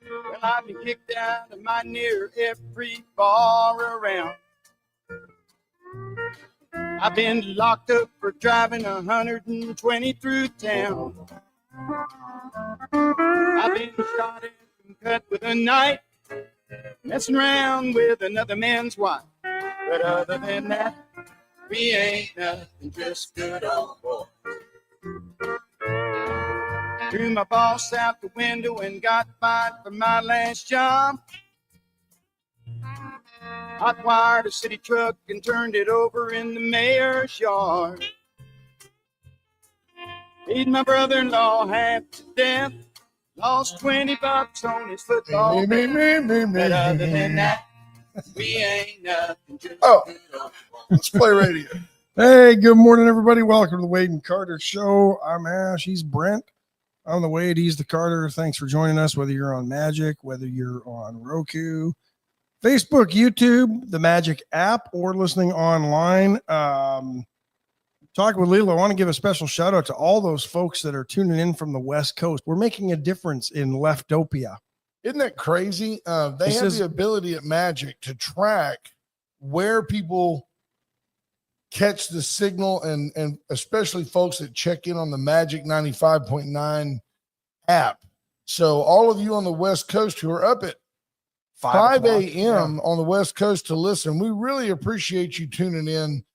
Well, I've been kicked out of my near every bar around. I've been locked up for driving 120 through town. I've been shot at and cut with a knife, messing around with another man's wife. But other than that, we ain't nothing, just good old boys. Threw my boss out the window and got fired for my last job. Hot-wired a city truck and turned it over in the mayor's yard. Beat my brother-in-law half to death. Lost $20 on his football. But other than that, we ain't nothing, just good old boys. Let's play radio. Hey, good morning, everybody. Welcome to the Wade and Carter Show. I'm Ash. He's Brent. I'm the Wade. He's the Carter. Thanks for joining us, whether you're on Magic, whether you're on Roku, Facebook, YouTube, the Magic app, or listening online. Talking with Lilo, I want to give a special shout out to all those folks that are tuning in from the West Coast. We're making a difference in Leftopia. Isn't that crazy? They have the ability at Magic to track where people catch the signal, and especially folks that check in on the Magic 95.9 app. So all of you on the West Coast who are up at 5 a.m. on the West Coast to listen, we really appreciate you tuning in.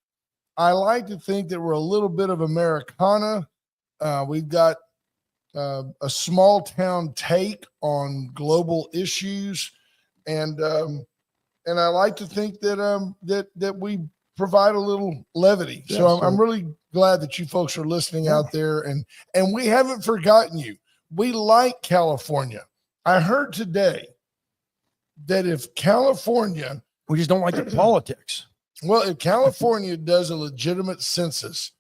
I like to think that we're a little bit of Americana. We've got a small town take on global issues, and I like to think that that we provide a little levity. So I'm really glad that you folks are listening out there, and we haven't forgotten you. We like California. I heard today that if California, We just don't like the politics. well, if California does a legitimate census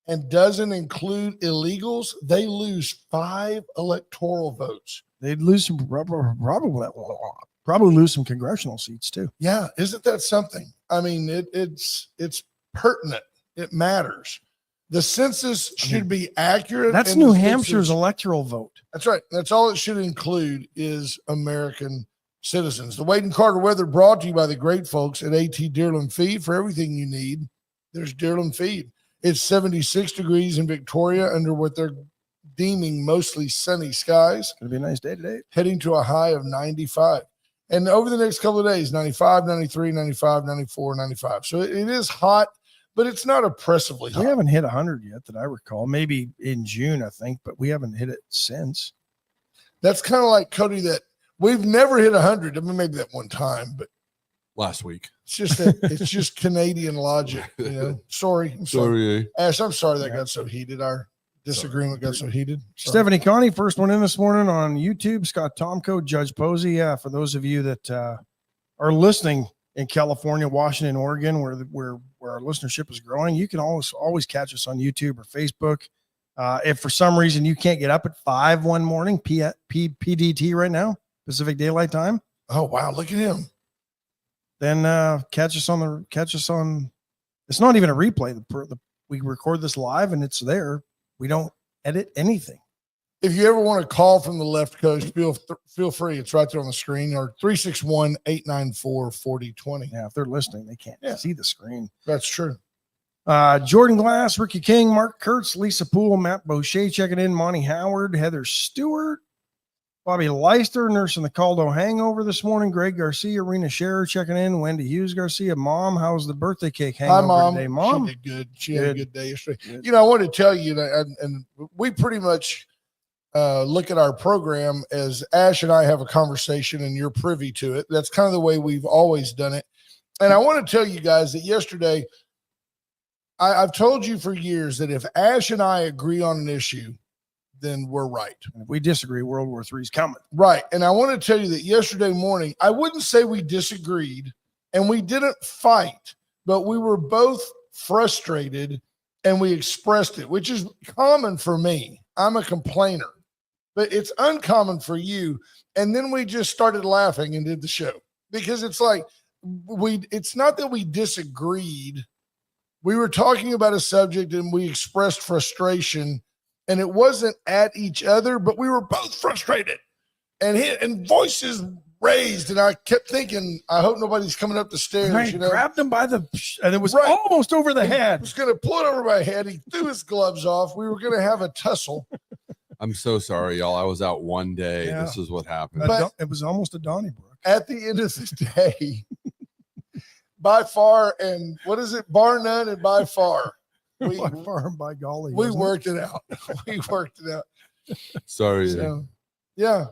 and doesn't include illegals, they lose 5 electoral votes. They'd lose some, probably lose some congressional seats too. Yeah, isn't that something? I mean, it's pertinent. It matters. The census should be accurate. That's and New the Hampshire's census- electoral vote. That's right. That's all it should include is American citizens. The Wade and Carter weather brought to you by the great folks at AT Deerland Feed. For everything you need, there's Deerland Feed. It's 76 degrees in Victoria under what they're deeming mostly sunny skies. Gonna be a nice day today. Heading to a high of 95. And over the next couple of days, 95, 93, 95, 94, 95. So it is hot, but it's not oppressively hot. We haven't hit 100 yet that I recall. Maybe in June, I think, but we haven't hit it since. That's kind of like, Cody, that we've never hit 100. I mean, maybe that one time, but last week. it's just it's just Canadian logic. You know, sorry. Ash, I'm sorry that got so heated. Our disagreement got so heated. Sorry. Stephanie Connie, first one in this morning on YouTube. Scott Tomko, Judge Posey. Yeah, for those of you that are listening in California, Washington, Oregon, where our listenership is growing, you can always catch us on YouTube or Facebook. If for some reason you can't get up at 5 one morning, PDT right now, Pacific Daylight Time. Oh wow, look at him. Then catch us on. It's not even a replay. We record this live and it's there. We don't edit anything. If you ever want to call from the left coast, feel free. It's right there on the screen, or 361-894-4020. Yeah, if they're listening, they can't see the screen. That's true. Jordan Glass, Ricky King, Mark Kurtz, Lisa Poole, Matt Boucher checking in, Monty Howard, Heather Stewart, Bobby Leister nursing the Caldo hangover this morning, Greg Garcia, Rena Scherer checking in, Wendy Hughes Garcia. Mom, how's the birthday cake hangover today, Mom? She did good. She had a good day yesterday. Good. You know, I want to tell you that, and we pretty much look at our program as Ash and I have a conversation and you're privy to it. That's kind of the way we've always done it. And I want to tell you guys that yesterday, I've told you for years that if Ash and I agree on an issue, then we're right. If we disagree, World War III is coming. Right. And I want to tell you that yesterday morning, I wouldn't say we disagreed and we didn't fight, but we were both frustrated and we expressed it, which is common for me. I'm a complainer, but it's uncommon for you. And then we just started laughing and did the show, because it's like it's not that we disagreed. We were talking about a subject and we expressed frustration, and it wasn't at each other, but we were both frustrated. and voices raised, and I kept thinking, I hope nobody's coming up the stairs. And I grabbed him by and it was Right. almost over the head. He was going to pull it over my head. He threw his gloves off. We were going to have a tussle. I'm so sorry, y'all. I was out one day. Yeah. This is what happened. But- It was almost a Donnybrook. At the end of the day, by far, and what is it? Bar none and by far. By far and by golly. We wasn't it? worked it out. We worked it out. Sorry. So, yeah.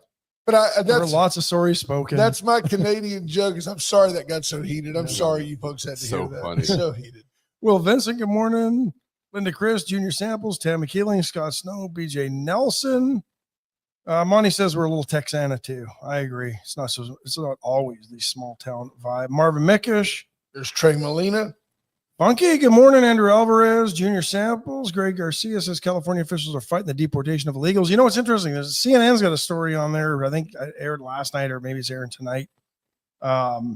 But There were that's lots of sorries spoken. that's my Canadian joke. Is I'm sorry that got so heated. I'm Yeah. sorry you folks had to So hear that. funny. So heated. Will Vincent, good morning. Linda Chris, Junior Samples, Tammy Keeling, Scott Snow, BJ Nelson. Monty says we're a little Texana too. I agree. It's not always the small town vibe. Marvin Mickish, There's Trey Molina. Funky, good morning. Andrew Alvarez, Junior Samples. Greg Garcia says California officials are fighting the deportation of illegals. You know what's interesting? CNN's got a story on there. I think it aired last night, or maybe it's airing tonight, about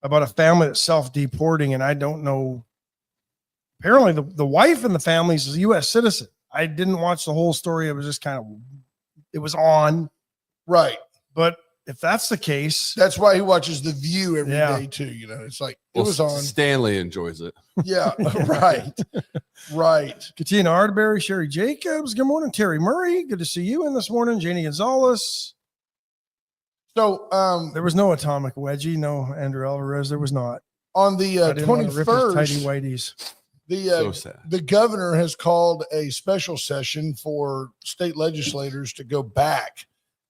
a family that's self-deporting, and I don't know. Apparently, the wife in the family is a U.S. citizen. I didn't watch the whole story. It was just it was on. Right. But if that's the case, That's why he watches The View every day Yeah. too. You know, it's like it Well, was on. Stanley enjoys it. Yeah. Right. Right. Katina Ardberry, Sherry Jacobs, good morning. Terry Murray, good to see you in this morning. Janie Gonzalez. So There was no atomic wedgie. No, Andrew Alvarez. There was not. on the I didn't want to rip his tighty 21st, whities. So sad. the governor has called a special session for state legislators to go back,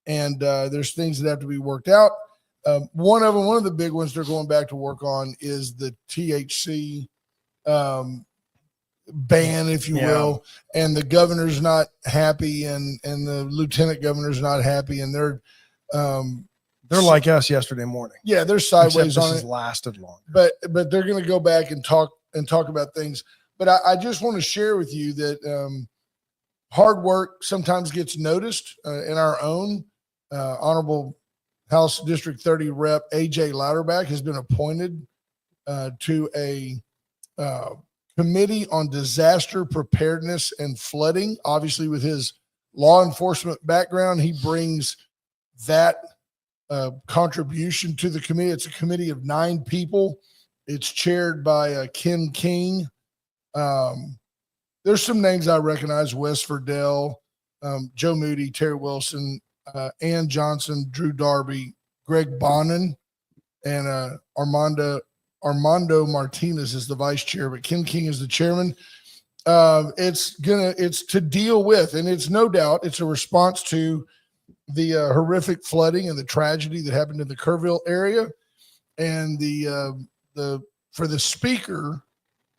and there's things that have to be worked out. One of the big ones they're going back to work on is the THC ban, if you Yeah. will, and the governor's not happy, and the lieutenant governor's not happy, and they're Like us yesterday morning. they're Except sideways this on has it. lasted longer. But they're going to go back and talk about things. But I just want to share with you that hard work sometimes gets noticed. In our own Honorable House District 30 Rep AJ Louderback has been appointed to a committee on disaster preparedness and flooding. Obviously, with his law enforcement background, he brings that contribution to the committee. It's a committee of 9 people. It's chaired by Ken King. There's some names I recognize: Wes Verdell, Joe Moody, Terry Wilson, Ann Johnson, Drew Darby, Greg Bonin, and Armando Martinez is the vice chair, but Ken King is the chairman. It's to deal with, and it's no doubt it's a response to the horrific flooding and the tragedy that happened in the Kerrville area, and for the speaker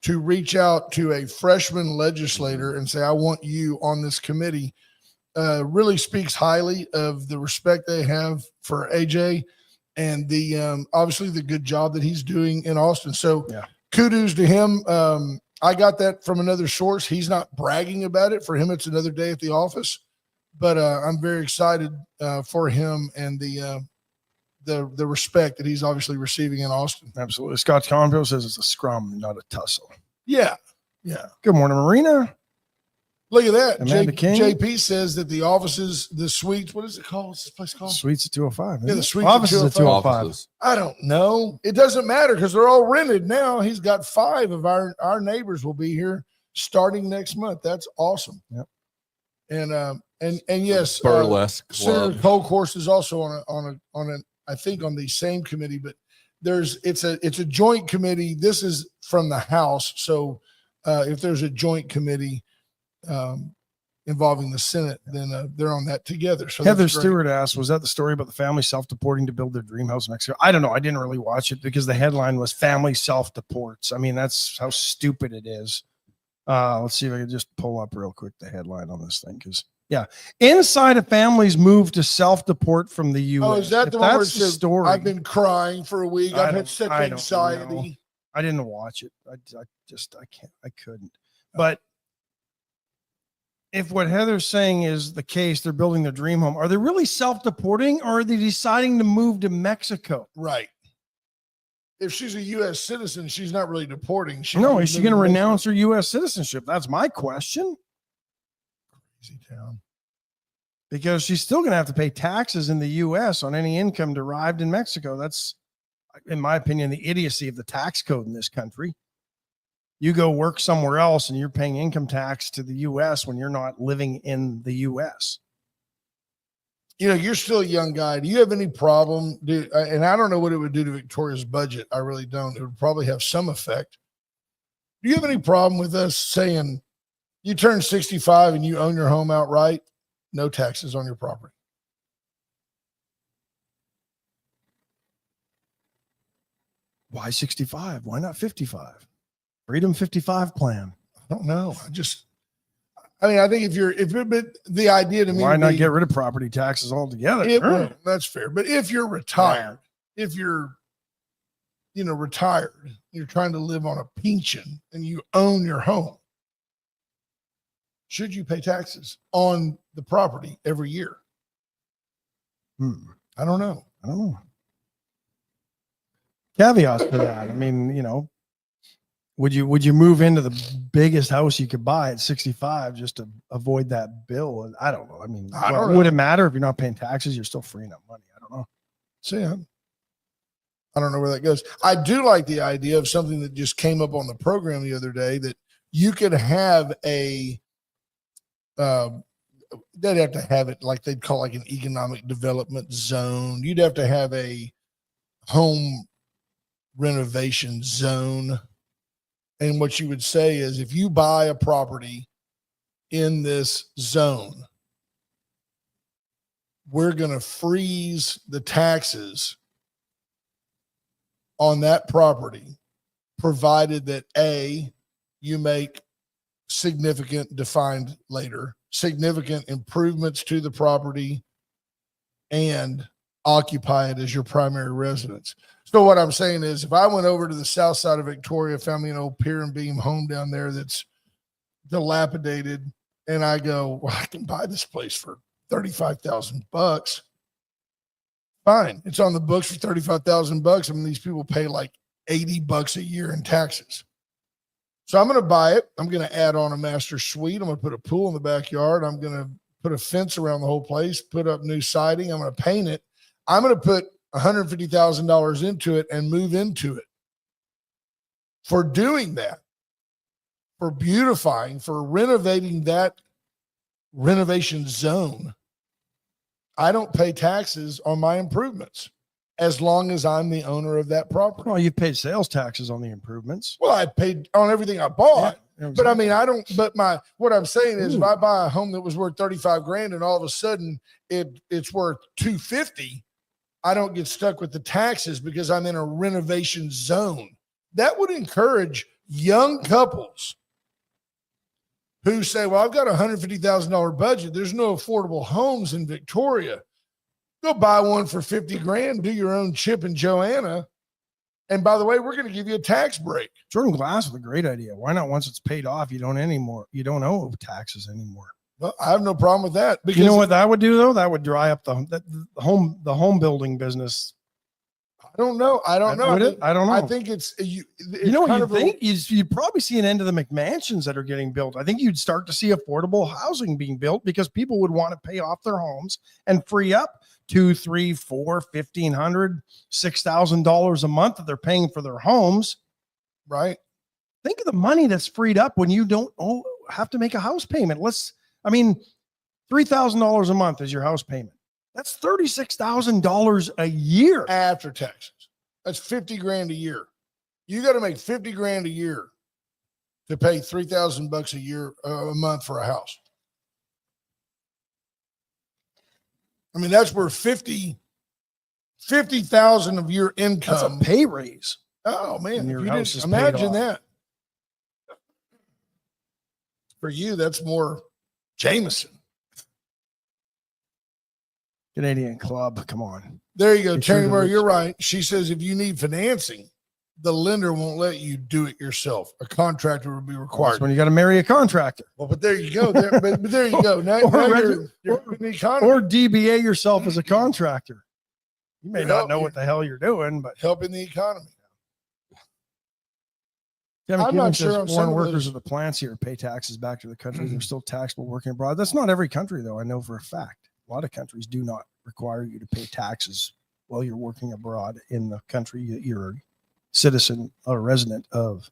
to reach out to a freshman legislator and say, I want you on this committee, really speaks highly of the respect they have for AJ and the obviously the good job that he's doing in Austin. So kudos to him. I got that from another source. He's not bragging about it. For him, it's another day at the office. But I'm very excited for him and the respect that he's obviously receiving in Austin. Absolutely. Scott Conville says it's a scrum, not a tussle. Yeah. Good morning, Marina. Look at that. Amanda King. JP says that the offices, the suites, what is it called? What's this place called? Suites at 205. Yeah, the isn't it? suites at Offices at 205. 205. Offices. I don't know. It doesn't matter because they're all rented now. He's got 5 of our neighbors will be here starting next month. That's awesome. Yep. And yes, Burlesque Senator club. Cole Course is also on a I think on the same committee, but it's a joint committee. This is from the House, so if there's a joint committee involving the Senate, then they're on that together. So Heather that's great. Stewart asked, was that the story about the family self-deporting to build their dream house in Mexico? I don't know. I didn't really watch it because the headline was family self-deports. I mean, that's how stupid it is. Let's see if I can just pull up real quick the headline on this thing. Because inside of families move to self-deport from the U.S. Oh, is that If the one where it that's the says, story? I've been crying for a week. I I've don't- had such I don't anxiety. know. I didn't watch it. I couldn't. But if what Heather's saying is the case, they're building their dream home. Are they really self-deporting, or are they deciding to move to Mexico? Right. If she's a U.S. citizen, she's not really deporting. No, is she going to moving renounce her U.S. citizenship? That's my question. Crazy town. because she's still going to have to pay taxes in the U.S. on any income derived in Mexico. That's, in my opinion, the idiocy of the tax code in this country. You go work somewhere else and you're paying income tax to the U.S. when you're not living in the U.S. You know, you're still a young guy. Do you have any problem? And I don't know what it would do to Victoria's budget. I really don't. It would probably have some effect. Do you have any problem with us saying you turn 65 and you own your home outright? No taxes on your property. Why 65? Why not 55? Freedom 55 plan. I don't know. I think but the idea to me, why not get rid of property taxes altogether? That's fair. But if you're retired, if you're, retired, you're trying to live on a pension and you own your home, should you pay taxes on the property every year? I don't know. Caveats to that. I mean, would you move into the biggest house you could buy at 65 just to avoid that bill? I don't know. I mean, would it matter if you're not paying taxes? You're still freeing up money. I don't know. See, I don't know where that goes. I do like the idea of something that just came up on the program the other day, that you could have they'd have to have it like they'd call like an economic development zone. You'd have to have a home renovation zone. And what you would say is, if you buy a property in this zone, we're going to freeze the taxes on that property, provided that A, you make significant, defined later, significant improvements to the property and occupy it as your primary residence. So what I'm saying is, if I went over to the south side of Victoria, found me an old pier and beam home down there that's dilapidated, and I go, well, I can buy this place for $35,000. Fine. It's on the books for $35,000. I mean, these people pay like $80 a year in taxes. So I'm going to buy it. I'm going to add on a master suite. I'm going to put a pool in the backyard. I'm going to put a fence around the whole place, put up new siding. I'm going to paint it. I'm going to put $150,000 into it and move into it. For doing that, for beautifying, for renovating that renovation zone, I don't pay taxes on my improvements as long as I'm the owner of that property. Well, you've paid sales taxes on the improvements. Well, I paid on everything I bought. Yeah, exactly. But I mean, what I'm saying is, if I buy a home that was worth $35,000 and all of a sudden it's worth $250,000, I don't get stuck with the taxes because I'm in a renovation zone. That would encourage young couples who say, well, I've got a $150,000 budget. There's no affordable homes in Victoria. Go buy one for $50,000, do your own Chip and Joanna. And by the way, we're going to give you a tax break. Jordan Glass with a great idea. Why not, once it's paid off, you don't owe taxes anymore? Well, I have no problem with that. Because you know what that would do, though? That would dry up the home building business. I don't know. I don't know. I don't know. I think it's you know what you think? You'd probably see an end to the McMansions that are getting built. I think you'd start to see affordable housing being built because people would want to pay off their homes and free up $2,000, $3,000, $1,500, $6,000 a month that they're paying for their homes. Right. Think of the money that's freed up when you don't have to make a house payment. $3,000 a month is your house payment. That's $36,000 a year after taxes. That's $50,000 a year. You got to make $50,000 a year to pay $3,000 a year a month for a house. I mean, that's where 50,000 of your income. That's a pay raise. Oh man, your house is imagine that. For you, that's more Jameson. Canadian Club, come on. There you go, Terry Murray. You're right. She says if you need financing, the lender won't let you do it yourself. A contractor will be required. That's when you got to marry a contractor. Well, but there you go. But there you go. Now you're in the economy. Or DBA yourself as a contractor. You may not know what the hell you're doing, but helping the economy. I'm not sure. Foreign workers of the plants here pay taxes back to the country. They're still taxable working abroad. That's not every country, though. I know for a fact. A a lot of countries do not require you to pay taxes while you're working abroad in the country that you're a citizen or resident of.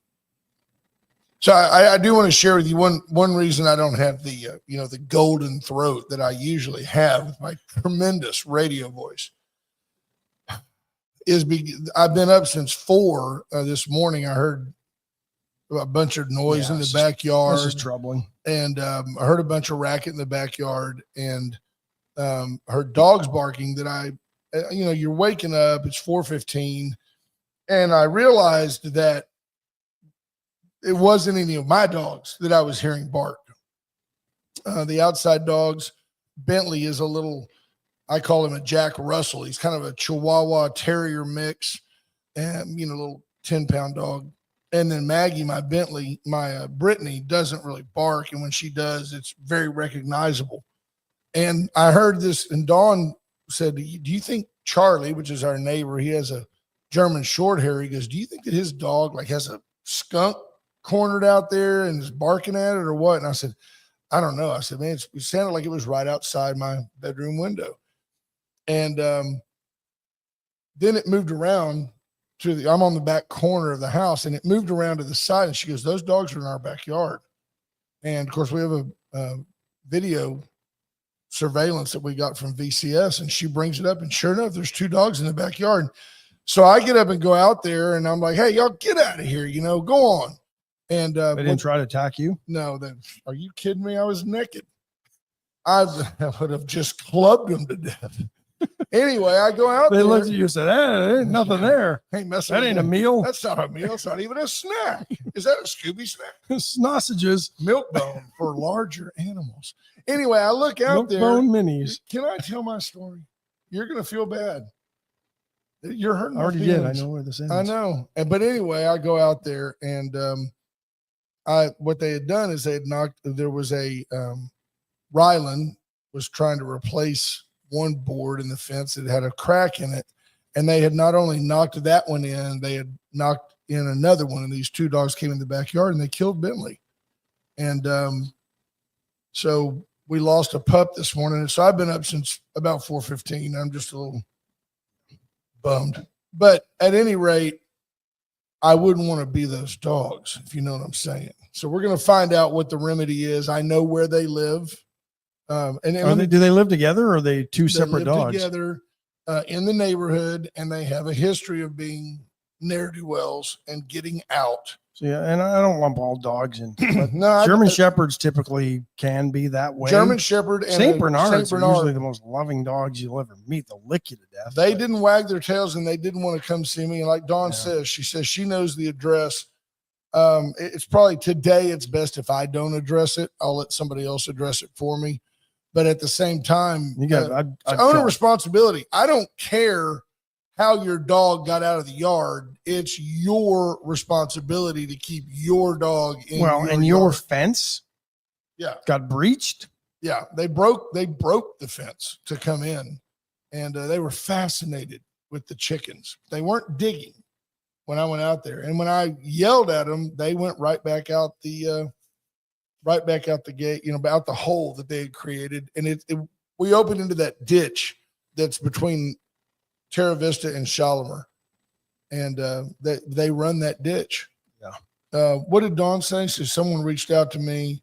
So I do want to share with you one reason I don't have the the golden throat that I usually have with my tremendous radio voice is I've been up since 4 this morning. I heard a bunch of noise in the backyard. This is troubling. And I heard a bunch of racket in the backyard, and heard dogs barking that you're waking up, it's 4:15, and I realized that it wasn't any of my dogs that I was hearing bark. The outside dogs, Bentley is a little, I call him a Jack Russell. He's kind of a Chihuahua Terrier mix, and little 10-pound dog. And then Maggie, my Brittany, doesn't really bark, and when she does, it's very recognizable. And I heard this, and Dawn said, "Do you think Charlie, which is our neighbor, he has a German short hair? He goes, do you think that his dog has a skunk cornered out there and is barking at it or what?" And I said, "I don't know." I said, "Man, it sounded like it was right outside my bedroom window." And then it moved around I'm on the back corner of the house, and it moved around to the side. And she goes, "Those dogs are in our backyard." And of course, we have a video surveillance that we got from VCS, and she brings it up, and sure enough, there's 2 dogs in the backyard. So I get up and go out there, and I'm like, "Hey, y'all get out of here, go on." And they didn't try to attack you? No, are you kidding me? I was naked. I would have just clubbed them to death. Anyway, I go out there. They looked at you and said, "There ain't nothing there. Ain't messing That with ain't a me. meal. That's not a meal. It's not even a snack. Is that a Scooby snack?" Sausages. Milk bone for larger animals. Anyway, I look out Milk there. bone minis. Can I tell my story? You're going to feel bad. You're hurting I my already feelings. did. I know where this ends. I know. But anyway, I go out there, and what they had done is they had there was a Ryland was trying to replace one board in the fence that had a crack in it, and they had not only knocked that one in, they had knocked in another one, and these 2 dogs came in the backyard and they killed Bentley. And so we lost a pup this morning, and so I've been up since about 4:15. I'm just a little bummed, but at any rate, I wouldn't want to be those dogs, if you know what I'm saying. So we're going to find out what the remedy is. I know where they live. Do they live together, or are they 2 separate dogs? Together in the neighborhood, and they have a history of being ne'er-do-wells and getting out. So, yeah, and I don't lump all dogs in. No, German Shepherds typically can be that way. German Shepherd and Saint Bernards Saint are usually the most loving dogs you'll ever meet. They'll lick you to death. They didn't wag their tails, and they didn't want to come see me. And like Dawn says, she says she knows the address. It's probably today it's best if I don't address it. I'll let somebody else address it for me. But at the same time, you got owner responsibility. I don't care how your dog got out of the yard. It's your responsibility to keep your dog in your fence got breached. Yeah, they broke the fence to come in, and they were fascinated with the chickens. They weren't digging when I went out there, and when I yelled at them, they went right back out the gate, out the hole that they had created. And we opened into that ditch that's between Terra Vista and Shalimar, and they run that ditch. Yeah. What did Dawn say? So someone reached out to me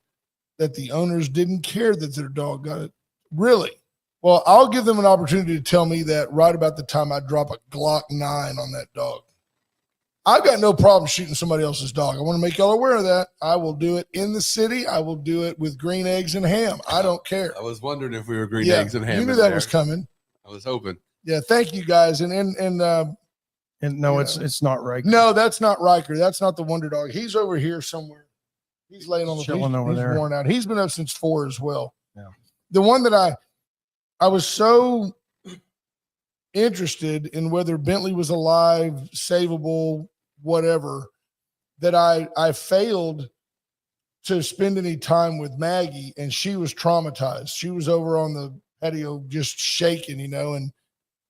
that the owners didn't care that their dog got it. Really? Well, I'll give them an opportunity to tell me that right about the time I drop a Glock 9 on that dog. I've got no problem shooting somebody else's dog. I want to make y'all aware of that. I will do it in the city. I will do it with green eggs and ham. I don't care. I was wondering if we were green eggs and ham. You knew that was coming. I was hoping. Yeah, thank you guys. And no, it's not Riker. No, that's not Riker. That's not the Wonder Dog. He's over here somewhere. He's laying on the chilling over he's there. Worn out. He's been up since 4 as well. Yeah. The one that I was so interested in whether Bentley was alive, savable, whatever, that I failed to spend any time with Maggie, and she was traumatized. She was over on the patio just shaking, and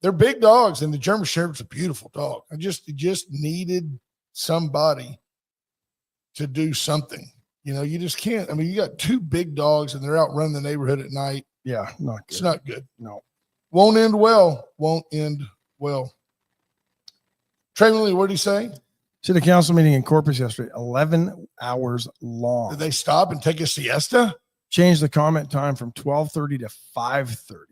they're big dogs, and the German Shepherd's a beautiful dog. It just needed somebody to do something. You just can't. I mean, you got 2 big dogs and they're out running the neighborhood at night. Yeah, not good. It's not good. No. Won't end well. Won't end well. Trey, what did he say? City council meeting in Corpus yesterday, 11 hours long. Did they stop and take a siesta? Changed the comment time from 12:30 to 5:30.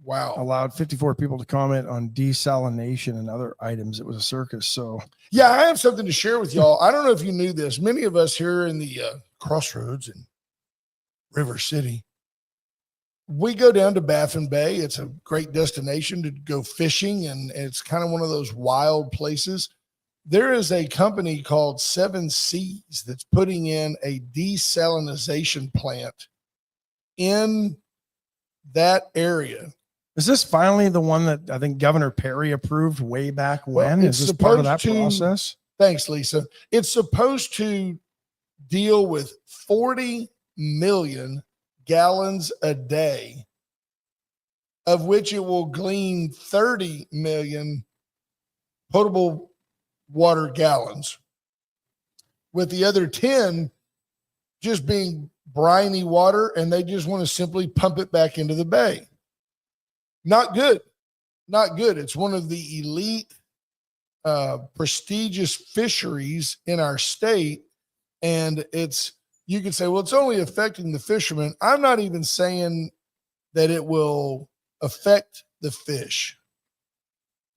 Wow. Allowed 54 people to comment on desalination and other items. It was a circus. So yeah, I have something to share with y'all. I don't know if you knew this. Many of us here in the Crossroads in River City, we go down to Baffin Bay. It's a great destination to go fishing, and it's kind of one of those wild places. There is a company called 7 Seas that's putting in a desalination plant in that area. is this finally the one that I think Governor Perry approved way back when? Well, is this part of that process? Thanks, Lisa. It's supposed to deal with 40 million gallons a day, of which it will glean 30 million potable water gallons, with the other 10 just being briny water, and they just want to simply pump it back into the bay. Not good. Not good. It's one of the elite, prestigious fisheries in our state. And you could say, well, it's only affecting the fishermen. I'm not even saying that it will affect the fish.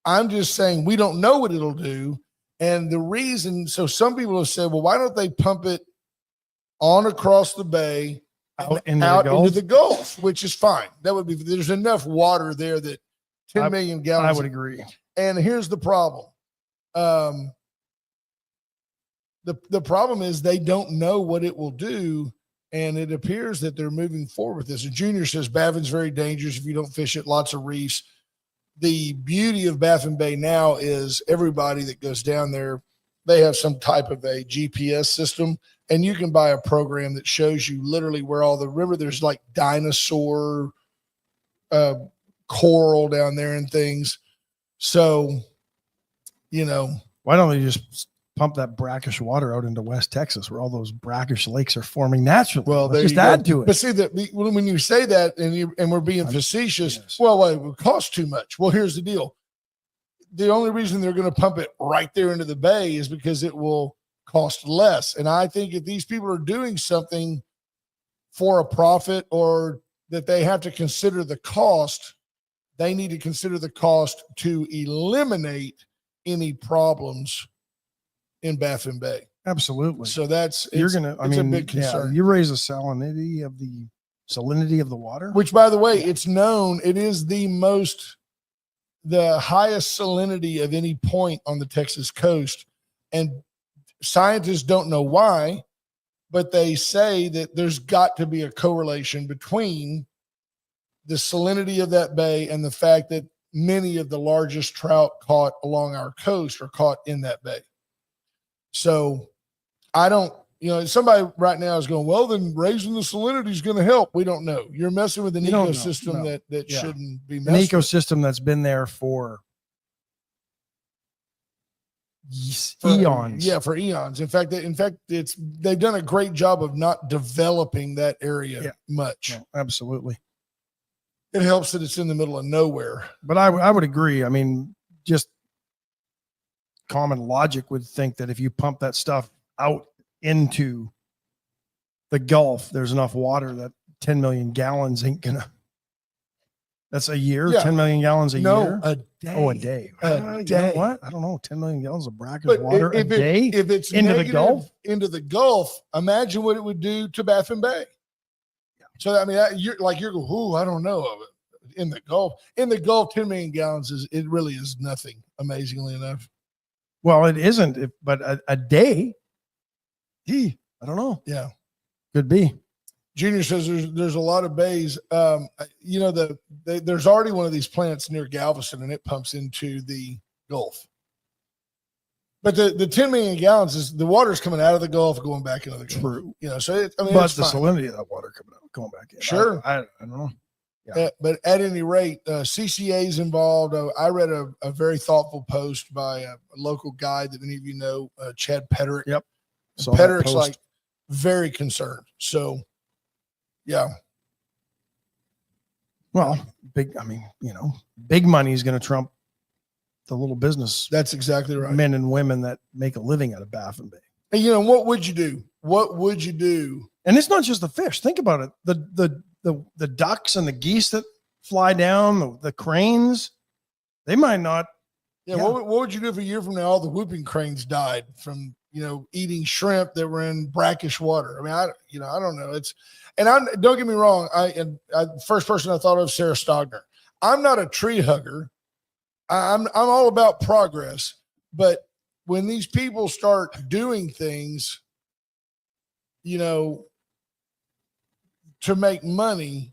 I'm just saying we don't know what it'll do. And the reason, so some people have said, well, why don't they pump it on across the bay out into the Gulf, which is fine. That would be, there's enough water there that 10 million gallons. I would agree. And here's the problem. The problem is they don't know what it will do, and it appears that they're moving forward with this. And Junior says Baffin's very dangerous if you don't fish it, lots of reefs. The beauty of Baffin Bay now is everybody that goes down there, they have some type of a GPS system, and you can buy a program that shows you literally where all the river, there's like dinosaur coral down there and things. So, why don't they just pump that brackish water out into West Texas where all those brackish lakes are forming naturally? Well, let's just add to it. But see that when you say that and we're being facetious, yes. Well, it would cost too much. Well, here's the deal. The only reason they're going to pump it right there into the bay is because it will cost less. And I think if these people are doing something for a profit, or that they have to consider the cost, they need to consider the cost to eliminate any problems in Baffin Bay. Absolutely. So it's a big concern. Yeah, you raise the salinity of the water, which, by the way, it's known, it is the highest salinity of any point on the Texas coast. And scientists don't know why, but they say that there's got to be a correlation between the salinity of that bay and the fact that many of the largest trout caught along our coast are caught in that bay. So I don't, somebody right now is going, well, then raising the salinity is going to help. We don't know. You're messing with an ecosystem that shouldn't be messed with. Ecosystem that's been there for eons. Yeah, for eons. In fact, they've done a great job of not developing that area much. Yeah, absolutely. It helps that it's in the middle of nowhere. But I would agree. I mean, just common logic would think that if you pump that stuff out into the Gulf, there's enough water that 10 million gallons ain't gonna. That's a year. Yeah. 10 million gallons a year. A day. Oh, a day. A day. What? I don't know. 10 million gallons of brackish water a day. If it's into the Gulf, imagine what it would do to Baffin Bay. Yeah. So I mean, you're going, ooh, I don't know of it. In the Gulf, 10 million gallons it really is nothing. Amazingly enough. Well, it isn't, but a day. I don't know. Yeah, could be. Junior says there's a lot of bays. There's already one of these plants near Galveston, and it pumps into the Gulf. But the 10 million gallons is the water's coming out of the Gulf, going back into the Gulf. True. So but the salinity of that water coming out, going back in. Sure. I don't know. Yeah. But at any rate, CCA is involved. I read a very thoughtful post by a local guide that many of you know, Chad Pederick. Yep. Pederick's like very concerned. So, Yeah. Well, big money is going to trump the little business. That's exactly right. Men and women that make a living out of Baffin Bay. And what would you do? What would you do? And it's not just the fish. Think about it. The ducks and the geese that fly down, the cranes, they might not. Yeah. What would you do if a year from now all the whooping cranes died from eating shrimp that were in brackish water? I mean, I don't know. Don't get me wrong. First person I thought of, Sarah Stogner. I'm not a tree hugger. I'm all about progress, but when these people start doing things, to make money,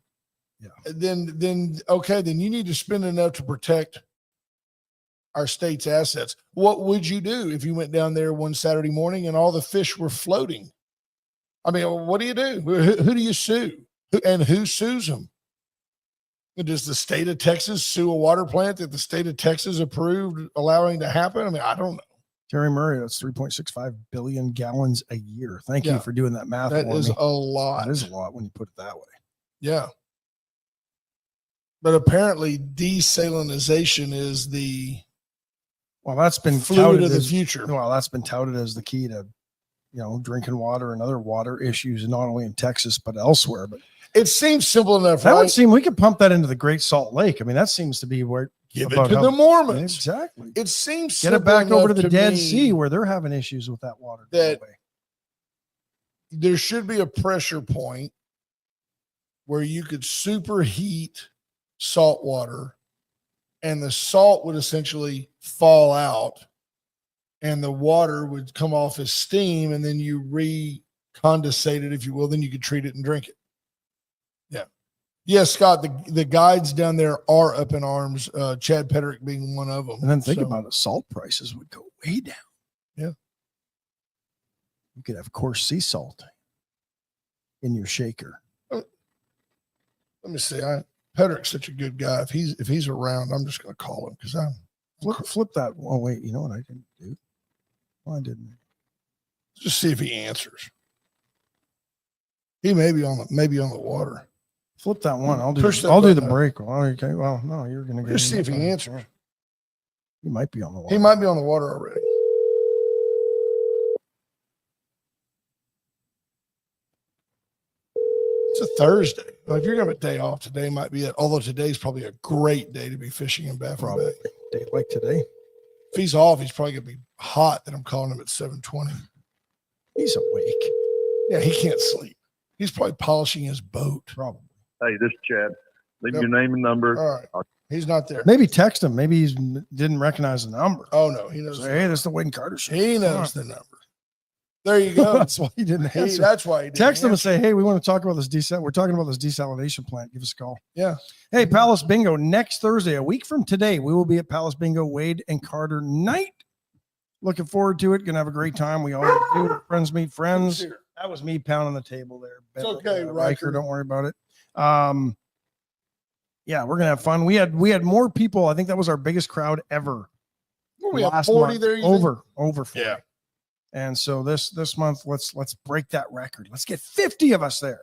then you need to spend enough to protect our state's assets. What would you do if you went down there one Saturday morning and all the fish were floating? I mean, what do you do? Who do you sue? And who sues them? Does the state of Texas sue a water plant that the state of Texas approved allowing to happen? I mean, I don't know. Terry Murray, that's 3.65 billion gallons a year. Thank you for doing that math. That is a lot. That is a lot when you put it that way. Yeah. But apparently desalinization is that's been fluid of the future. Well, that's been touted as the key to, drinking water and other water issues, not only in Texas, but elsewhere. But it seems simple enough, that right? would seem we could pump that into the Great Salt Lake. I mean, that seems to be where give it to the Mormons. Exactly. It seems get it back over to the Dead Sea where they're having issues with that water. That there should be a pressure point where you could superheat salt water and the salt would essentially fall out and the water would come off as steam and then you recondensate it, if you will, then you could treat it and drink it. Yeah. Yes, Scott, the guides down there are up in arms, Chad Pederick being one of them. And then think about it, salt prices would go way down. Yeah. You could have coarse sea salt in your shaker. Let me see. Pederick's such a good guy. If he's around, I'm just going to call him because flip that. Oh wait, you know what I didn't do? Well, I didn't. Just see if he answers. He may be on the water. Flip that one. I'll do the break. Well, okay. Well, no, you're going to just see if he answers. He might be on the water. He might be on the water already. It's a Thursday. Well, if you're going to have a day off, today might be it. Although today's probably a great day to be fishing in Baffin Bay. Day like today. If he's off, he's probably going to be hot that I'm calling him at 7:20. He's awake. Yeah, he can't sleep. He's probably polishing his boat. Probably. Hey, this is Chad. Leave your name and number. All right. He's not there. Maybe text him. Maybe he didn't recognize the number. Oh, no. He knows. Hey, this is the Wade and Carter show. He knows the number. There you go. That's why he didn't answer. That's why he didn't text him and answer. say, hey, we want to talk about this we're talking about this desalination plant. Give us a call. Yeah. Hey, Palace Bingo next Thursday, a week from today, we will be at Palace Bingo Wade and Carter night. Looking forward to it. Gonna have a great time. We always do. Friends meet friends. That was me pounding the table there. It's okay, Riker. Don't worry about it. Yeah, we're gonna have fun. We had more people. I think that was our biggest crowd ever. Well, we have 40 month. there. Over 40. Yeah. And so this month, let's break that record. Let's get 50 of us there.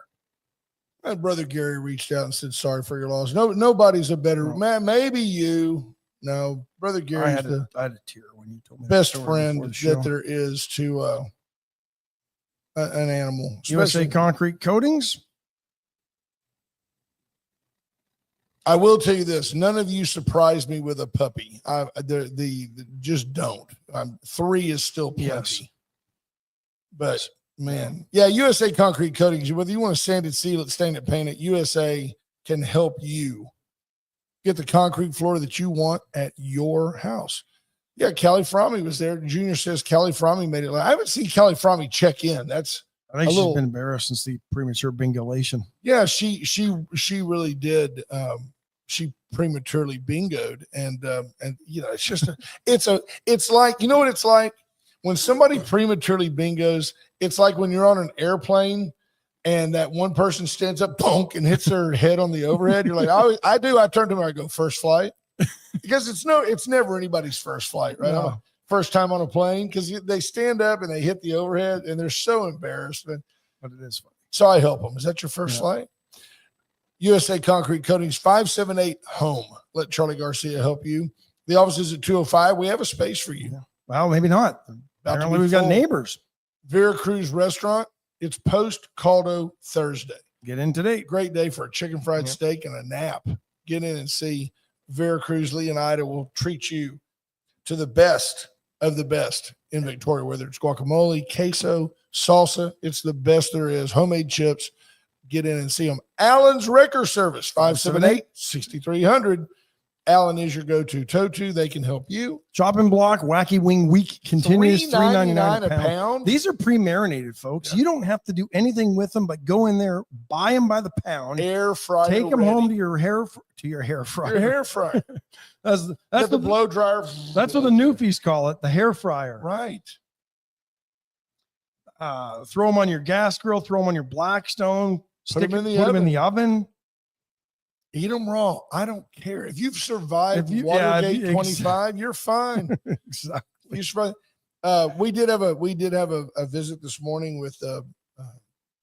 My brother Gary reached out and said, sorry for your loss. No, nobody's a better man. Maybe you. No, brother Gary. I had a tear when you told me. Best friend that there is to an animal. USA Concrete Coatings. I will tell you this: none of you surprised me with a puppy. Just don't. 3 is still plenty. Yes. But man, yeah, USA Concrete Coatings. Whether you want to sand it, seal it, stain it, paint it, USA can help you get the concrete floor that you want at your house. Yeah, Callie Frommy was there. Junior says Callie Frommy made it. I haven't seen Callie Frommy check in. I think she's been embarrassed since the premature bingolation. Yeah, she really did. She prematurely bingoed, and it's just it's like, you know what it's like when somebody prematurely bingos. It's like when you're on an airplane and that one person stands up, bonk, and hits their head on the overhead. You're like, I turn to them, I go, first flight, because it's never anybody's first flight, right? No. First time on a plane, because they stand up and they hit the overhead and they're so embarrassed. But it is funny. So I help them. Is that your first flight? USA Concrete Coatings, 578 Home. Let Charlie Garcia help you. The office is at 205. We have a space for you. Well, maybe not. Apparently, we've got neighbors. Veracruz Restaurant. It's post Caldo Thursday. Get in today. Great day for a chicken fried steak and a nap. Get in and see Veracruz. Lee and Ida will treat you to the best of the best in Victoria, whether it's guacamole, queso, salsa. It's the best there is. Homemade chips. Get in and see them. Allen's Wrecker Service, 578-6300. Allen is your go-to tow-to. They can help you. Chopping Block Wacky Wing Week continues. $3.99 a pound. These are pre-marinated, folks. Yeah. You don't have to do anything with them, but go in there, buy them by the pound, air fryer, take them home to your hair fryer. Your hair fryer. that's the blow dryer. That's what the newfies call it, the hair fryer. Right. Throw them on your gas grill. Throw them on your Blackstone. Put them in the oven. Eat them raw. I don't care. If you've survived Watergate 25, you're fine. Exactly. You survived. We did have a visit this morning with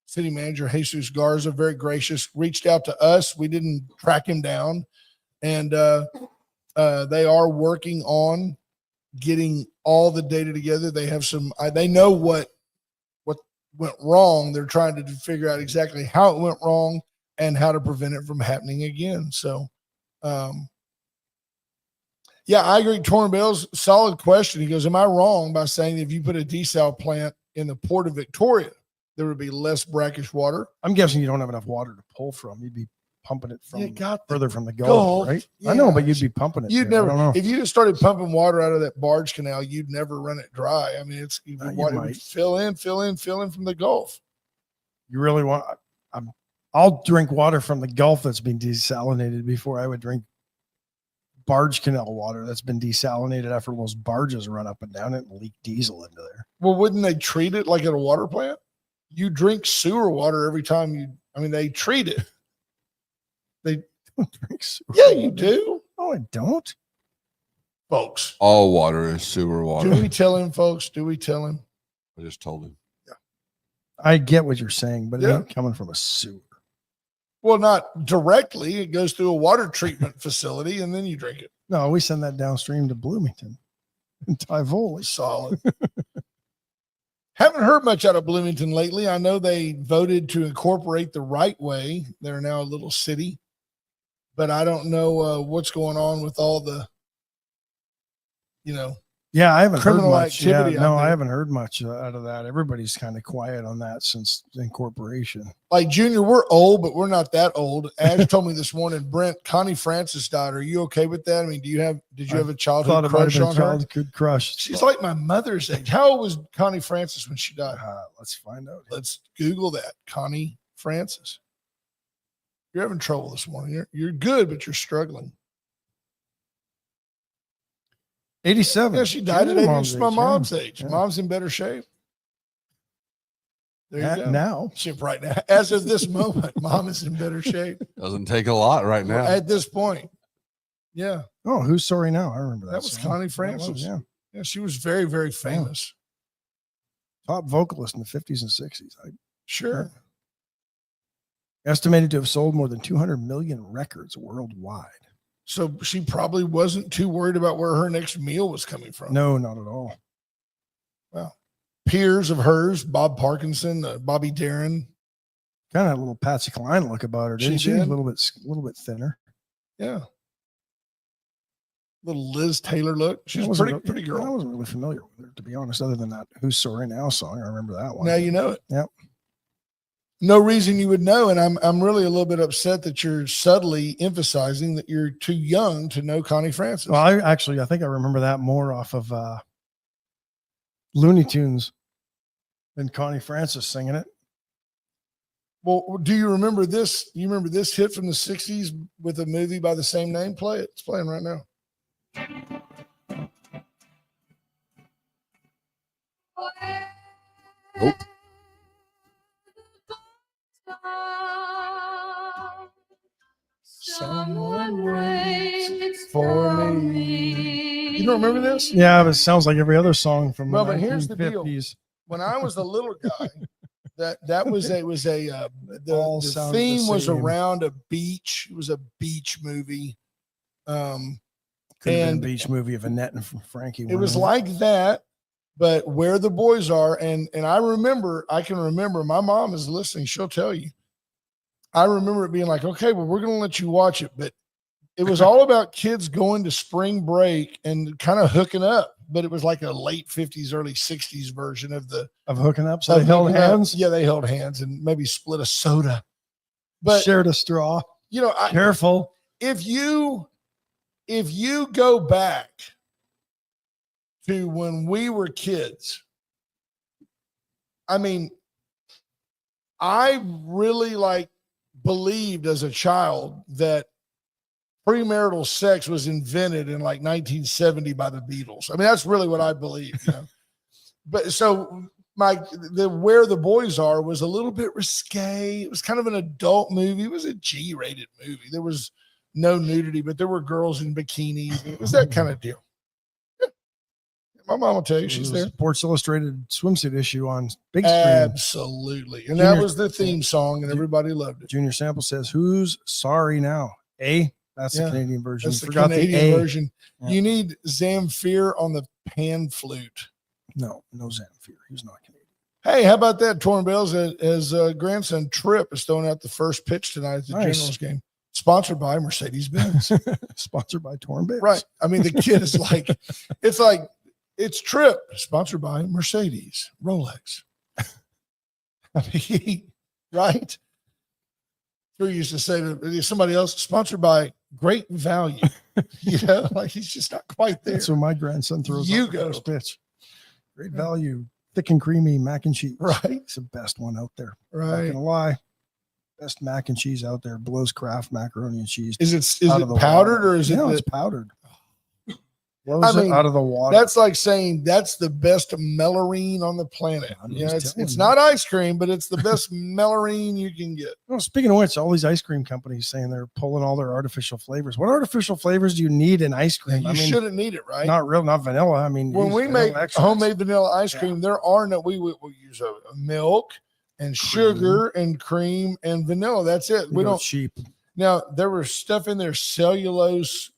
city manager Jesus Garza, very gracious, reached out to us. We didn't track him down. And they are working on getting all the data together. They have they know what went wrong. They're trying to figure out exactly how it went wrong and how to prevent it from happening again. So, I agree. Torn Bales, solid question. He goes, am I wrong by saying if you put a desal plant in the port of Victoria, there would be less brackish water? I'm guessing you don't have enough water to pull from. You'd be pumping it from further from the Gulf, right? Yeah. I know, but you'd be pumping it. You'd never, if you just started pumping water out of that barge canal, you'd never run it dry. I mean, it would fill in from the Gulf. You really want, I'll drink water from the Gulf that's been desalinated before I would drink barge canal water that's been desalinated after those barges run up and down it and leak diesel into there. Well, wouldn't they treat it like at a water plant? You drink sewer water every time they treat it. They don't drink sewer water. You do. No, I don't. Folks. All water is sewer water. Do we tell him, folks? Do we tell him? I just told him. Yeah. I get what you're saying, but it ain't coming from a sewer. Well, not directly. It goes through a water treatment facility, and then you drink it. No, we send that downstream to Bloomington and Tivoli. Solid. Haven't heard much out of Bloomington lately. I know they voted to incorporate the right way. They're now a little city, but I don't know what's going on with all the, Yeah, I haven't heard much. Activity. Yeah, no, I haven't heard much out of that. Everybody's kind of quiet on that since incorporation. Like Junior, we're old, but we're not that old. Ash told me this morning, Brent, Connie Francis died. Are you okay with that? I mean, did you have a childhood crush on her? Childhood crush. She's like my mother's age. How old was Connie Francis when she died? Let's find out. Let's Google that. Connie Francis. You're having trouble this morning. You're good, but you're struggling. 87. Yeah, she died at my mom's age. Yeah. Mom's in better shape. There you go. Now. Right now. As of this moment, mom is in better shape. Doesn't take a lot right now. At this point. Yeah. Oh, Who's Sorry Now? I remember that. That was Connie Francis. Yeah, she was very, very famous. Top vocalist in the 50s and 60s. Sure. Estimated to have sold more than 200 million records worldwide. So she probably wasn't too worried about where her next meal was coming from. No, not at all. Well, peers of hers, Bob Parkinson, Bobby Darin. Kind of had a little Patsy Cline look about her, didn't she? A little bit thinner. Yeah. Little Liz Taylor look. She's a pretty girl. I wasn't really familiar with her, to be honest, other than that Who's Sorry Now song. I remember that one. Now you know it. Yep. No reason you would know. And I'm really a little bit upset that you're subtly emphasizing that you're too young to know Connie Francis. Well, I think I remember that more off of Looney Tunes than Connie Francis singing it. Well, do you remember this? You remember this hit from the 60s with a movie by the same name? Play it. It's playing right now. Nope. Someone waits for me. You don't remember this? Yeah, but it sounds like every other song from well, the but here's the 1950s. deal. When I was a little guy, That was the sounded the theme was same. around a beach. It was a beach movie. Could have been a And beach movie of Annette and Frankie. it was like that, but where the boys are. And I can remember my mom is listening. She'll tell you. I remember it being like, okay, well, we're going to let you watch it. But it was all about kids going to spring break and kind of hooking up. But it was like a late 50s, early 60s version of hooking up. So they held hands. Yeah, they held hands and maybe split a soda. But shared a straw. Careful. If you go back to when we were kids, I mean, I really believed as a child that premarital sex was invented in 1970 by the Beatles. I mean, that's really what I believe. But so Where the Boys Are was a little bit risque. It was kind of an adult movie. It was a G-rated movie. There was no nudity, but there were girls in bikinis. It was that kind of deal. Yeah. My mom will tell you she's there. Sports Illustrated swimsuit issue on big screen. Absolutely. And that was the theme song, and everybody loved it. Junior Sample says, "Who's sorry now?" That's the Canadian version. That's the Canadian version. Yeah. You need Zamfir on the pan flute. No Zamfir. He's not Canadian. Hey, how about that? Torn Bells, as grandson Tripp is throwing out the first pitch tonight at the Generals game. Sponsored by Mercedes-Benz. Sponsored by Torn Bells. Right. I mean, the kid is it's Tripp, sponsored by Mercedes, Rolex. I mean, right? We used to say to somebody else, sponsored by Great Value. He's just not quite there. That's what my grandson throws out the first pitch. Great Value, thick and creamy mac and cheese. Right. It's the best one out there. Right. Not gonna lie. Best mac and cheese out there. Blows Kraft macaroni and cheese. Is it powdered or is it? It's powdered. Blows it out of the water. That's like saying that's the best mellarine on the planet. It's not ice cream, but it's the best mellarine you can get. Well, speaking of which, all these ice cream companies saying they're pulling all their artificial flavors. What artificial flavors do you need in ice cream? You shouldn't need it, right? Not vanilla. I mean, when we make homemade vanilla ice cream, there are no. We use a milk and sugar and cream and vanilla. That's it. We don't cheap. Now there was stuff in there, cellulose.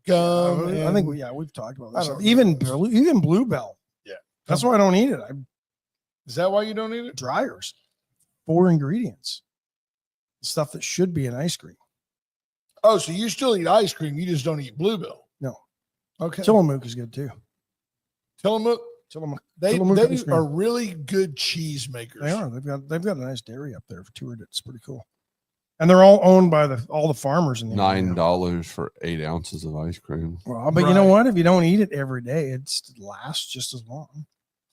Gum. I think we've talked about this. Even Bluebell. Yeah. That's why I don't eat it. Is that why you don't eat it? Dryers. 4 ingredients. Stuff that should be in ice cream. Oh, so you still eat ice cream. You just don't eat Bluebell. No. Okay. Tillamook is good too. Tillamook. They are really good cheese makers. They are. They've got a nice dairy up there. I've toured it. It's pretty cool. And they're all owned by all the farmers in the $9 for 8 ounces of ice cream. Well, but you know what? If you don't eat it every day, it lasts just as long.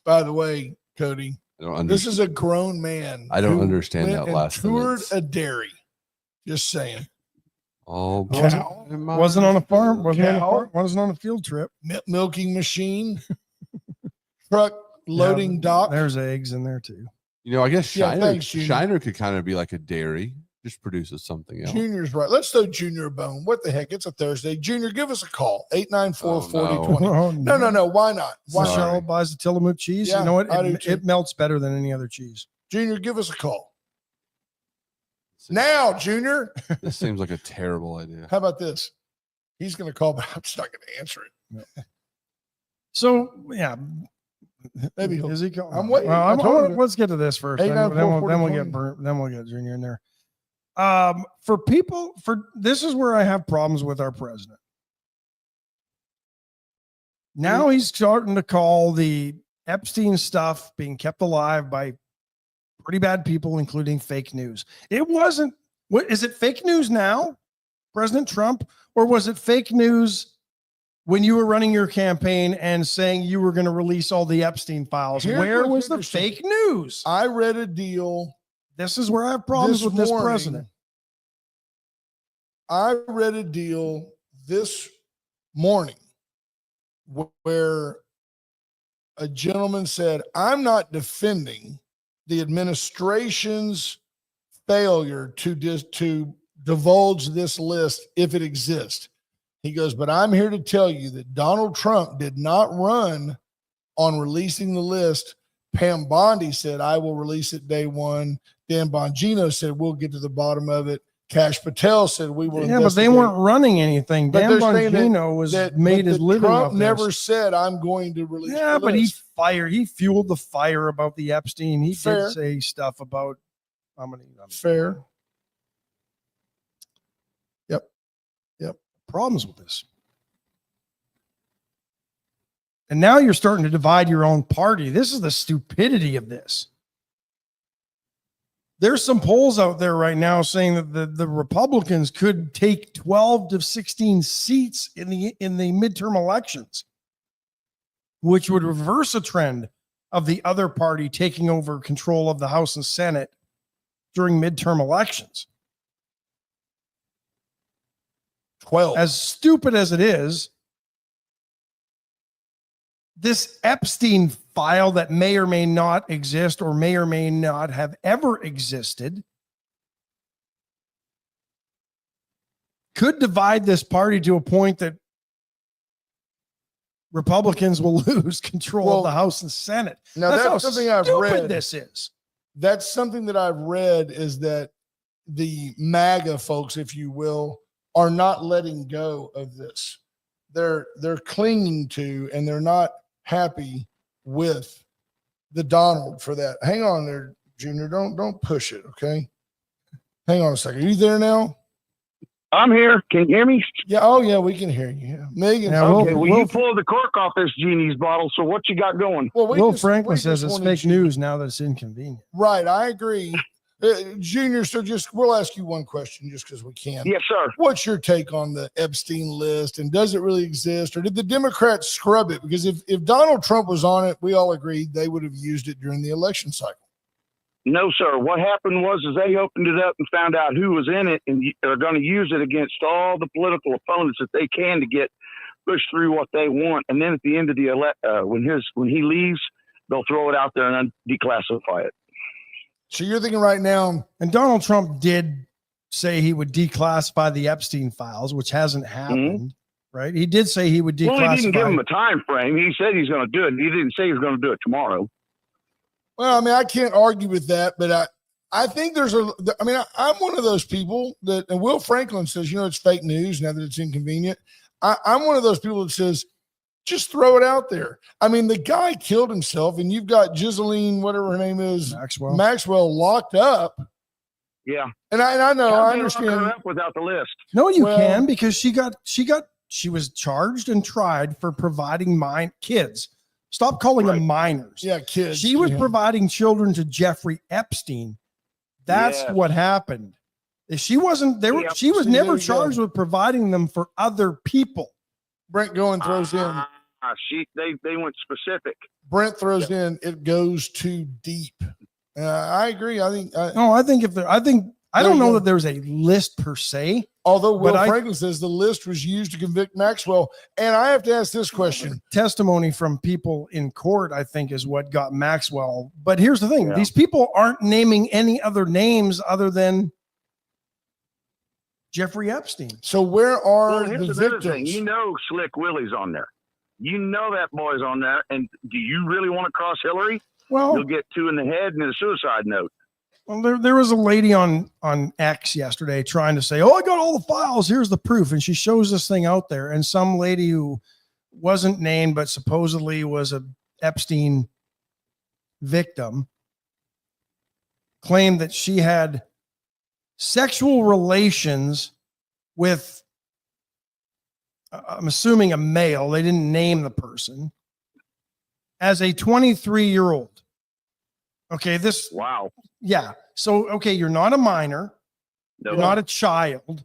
By the way, Cody, this is a grown man. I don't understand that last toured a dairy. Just saying. Oh, wasn't on a farm. Wasn't on a field trip. Milking machine. Truck loading dock. There's eggs in there too. I guess Shiner could kind of be like a dairy. Just produces something else. Junior's right. Let's throw Junior a bone. What the heck? It's a Thursday. Junior, give us a call. 894-4020. No. Why not? Michelle buys the Tillamook cheese. Yeah, you know what? It melts better than any other cheese. Junior, give us a call. Now, Junior. This seems like a terrible idea. How about this? He's going to call, but I'm just not going to answer it. No. So, yeah. Maybe is he calling? I'm waiting. Well, let's get to this first. Then we'll get burnt. Then we'll get Junior in there. This is where I have problems with our president. Now he's starting to call the Epstein stuff being kept alive by pretty bad people, including fake news. It wasn't. What is it? Fake news now, President Trump, or was it fake news when you were running your campaign and saying you were going to release all the Epstein files? Where was the fake news? I read a deal. This is where I have problems with this president. I read a deal this morning where a gentleman said, I'm not defending the administration's failure to divulge this list if it exists. He goes, but I'm here to tell you that Donald Trump did not run on releasing the list Pam Bondi said, I will release it day one. Dan Bongino said, we'll get to the bottom of it. Cash Patel said, we will. Yeah, but they weren't running anything. Dan Bongino made his living Trump off this. never said, I'm going to release Yeah, the but list. he fueled the fire about the Epstein. He did say stuff about how many. Fair. Yep. Problems with this. And now you're starting to divide your own party. This is the stupidity of this. There's some polls out there right now saying that the Republicans could take 12 to 16 seats in the midterm elections, which would reverse a trend of the other party taking over control of the House and Senate during midterm elections. 12. As stupid as it is, this Epstein file that may or may not exist or may not have ever existed could divide this party to a point that Republicans will lose control of the House and Senate. Now that's something I've read. This is. That's something that I've read is that the MAGA folks, if you will, are not letting go of this. They're clinging to, and they're not happy with the Donald for that. Hang on there, Junior. Don't push it, okay? Hang on a second. Are you there now? I'm here. Can you hear me? Yeah. Oh, yeah, we can hear you. Yeah. Megan. Yeah, okay. Well, you pulled the cork off this genie's bottle. So what you got going? Well, Will Franklin says it's fake news now that it's inconvenient. Right. I agree. Junior, so we'll ask you one question just because we can. Yes, sir. What's your take on the Epstein list, and does it really exist, or did the Democrats scrub it? Because if Donald Trump was on it, we all agreed they would have used it during the election cycle. No, sir. What happened was they opened it up and found out who was in it, and they're going to use it against all the political opponents that they can to get pushed through what they want. And then at the end of the when he leaves, they'll throw it out there and declassify it. So you're thinking right now, and Donald Trump did say he would declassify the Epstein files, which hasn't happened, right? He did say he would declassify. Well, he didn't give him a time frame. He said he's going to do it. He didn't say he's going to do it tomorrow. Well, I mean, I can't argue with that, but I think I'm one of those people that, and Will Franklin says, it's fake news now that it's inconvenient. I'm one of those people that says, just throw it out there. I mean, the guy killed himself, and you've got Ghislaine, whatever her name is, Maxwell locked up. Yeah. And I know, I understand. Lock her up without the list. No, you can, because she was charged and tried for providing kids. Stop calling them minors. Yeah, kids. She was providing children to Jeffrey Epstein. That's what happened. She wasn't there. She was never charged with providing them for other people. Brent Goen throws in. They went specific. Brent throws in. It goes too deep. I agree. I think. I don't know that there's a list per se. Although Will Franklin says the list was used to convict Maxwell, and I have to ask this question: testimony from people in court, I think, is what got Maxwell. But here's the thing: these people aren't naming any other names other than Jeffrey Epstein. So where are the victims? Thing. Slick Willie's on there. That boy's on there. And do you really want to cross Hillary? Well, you'll get 2 in the head and a suicide note. Well, there was a lady on X yesterday trying to say, I got all the files. Here's the proof. And she shows this thing out there. And some lady who wasn't named, but supposedly was a Epstein victim, claimed that she had sexual relations with, I'm assuming, a male. They didn't name the person, as a 23-year-old. Okay, wow. Yeah. So, okay, you're not a minor. No. You're not a child.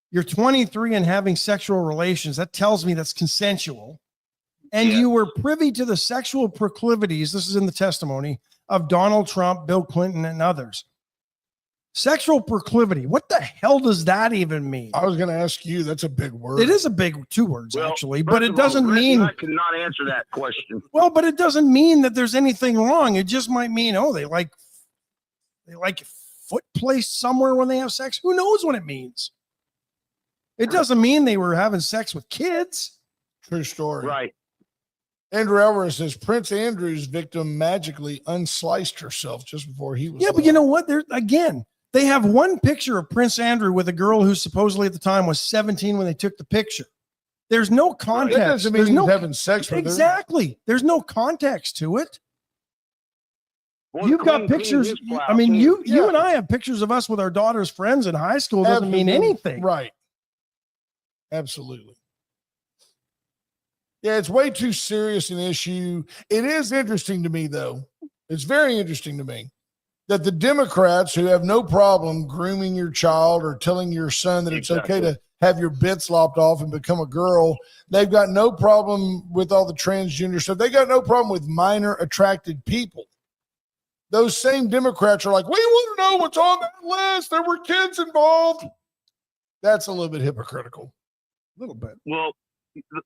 You're 23 and having sexual relations. That tells me that's consensual. And you were privy to the sexual proclivities, this is in the testimony, of Donald Trump, Bill Clinton, and others. Sexual proclivity. What the hell does that even mean? I was going to ask you. That's a big word. It is a big 2 words, actually, but it doesn't mean. I cannot answer that question. Well, but it doesn't mean that there's anything wrong. It just might mean, they like foot placed somewhere when they have sex. Who knows what it means? It doesn't mean they were having sex with kids. True story. Right. Andrew Alvarez says Prince Andrew's victim magically unsliced herself just before he was. Yeah, but you know what? They have one picture of Prince Andrew with a girl who supposedly at the time was 17 when they took the picture. There's no context. That doesn't mean he's having sex with her. Exactly. There's no context to it. Well, You've got pictures. I mean, you and I have pictures of us with our daughter's friends in high school. Doesn't mean anything. Right. Absolutely. Yeah, it's way too serious an issue. It is interesting to me, though. It's very interesting to me that the Democrats, who have no problem grooming your child or telling your son that it's okay to have your bits lopped off and become a girl, they've got no problem with all the transgender stuff. They got no problem with minor attracted people. Those same Democrats are like, we want to know what's on that list. There were kids involved. That's a little bit hypocritical. A little bit. Well,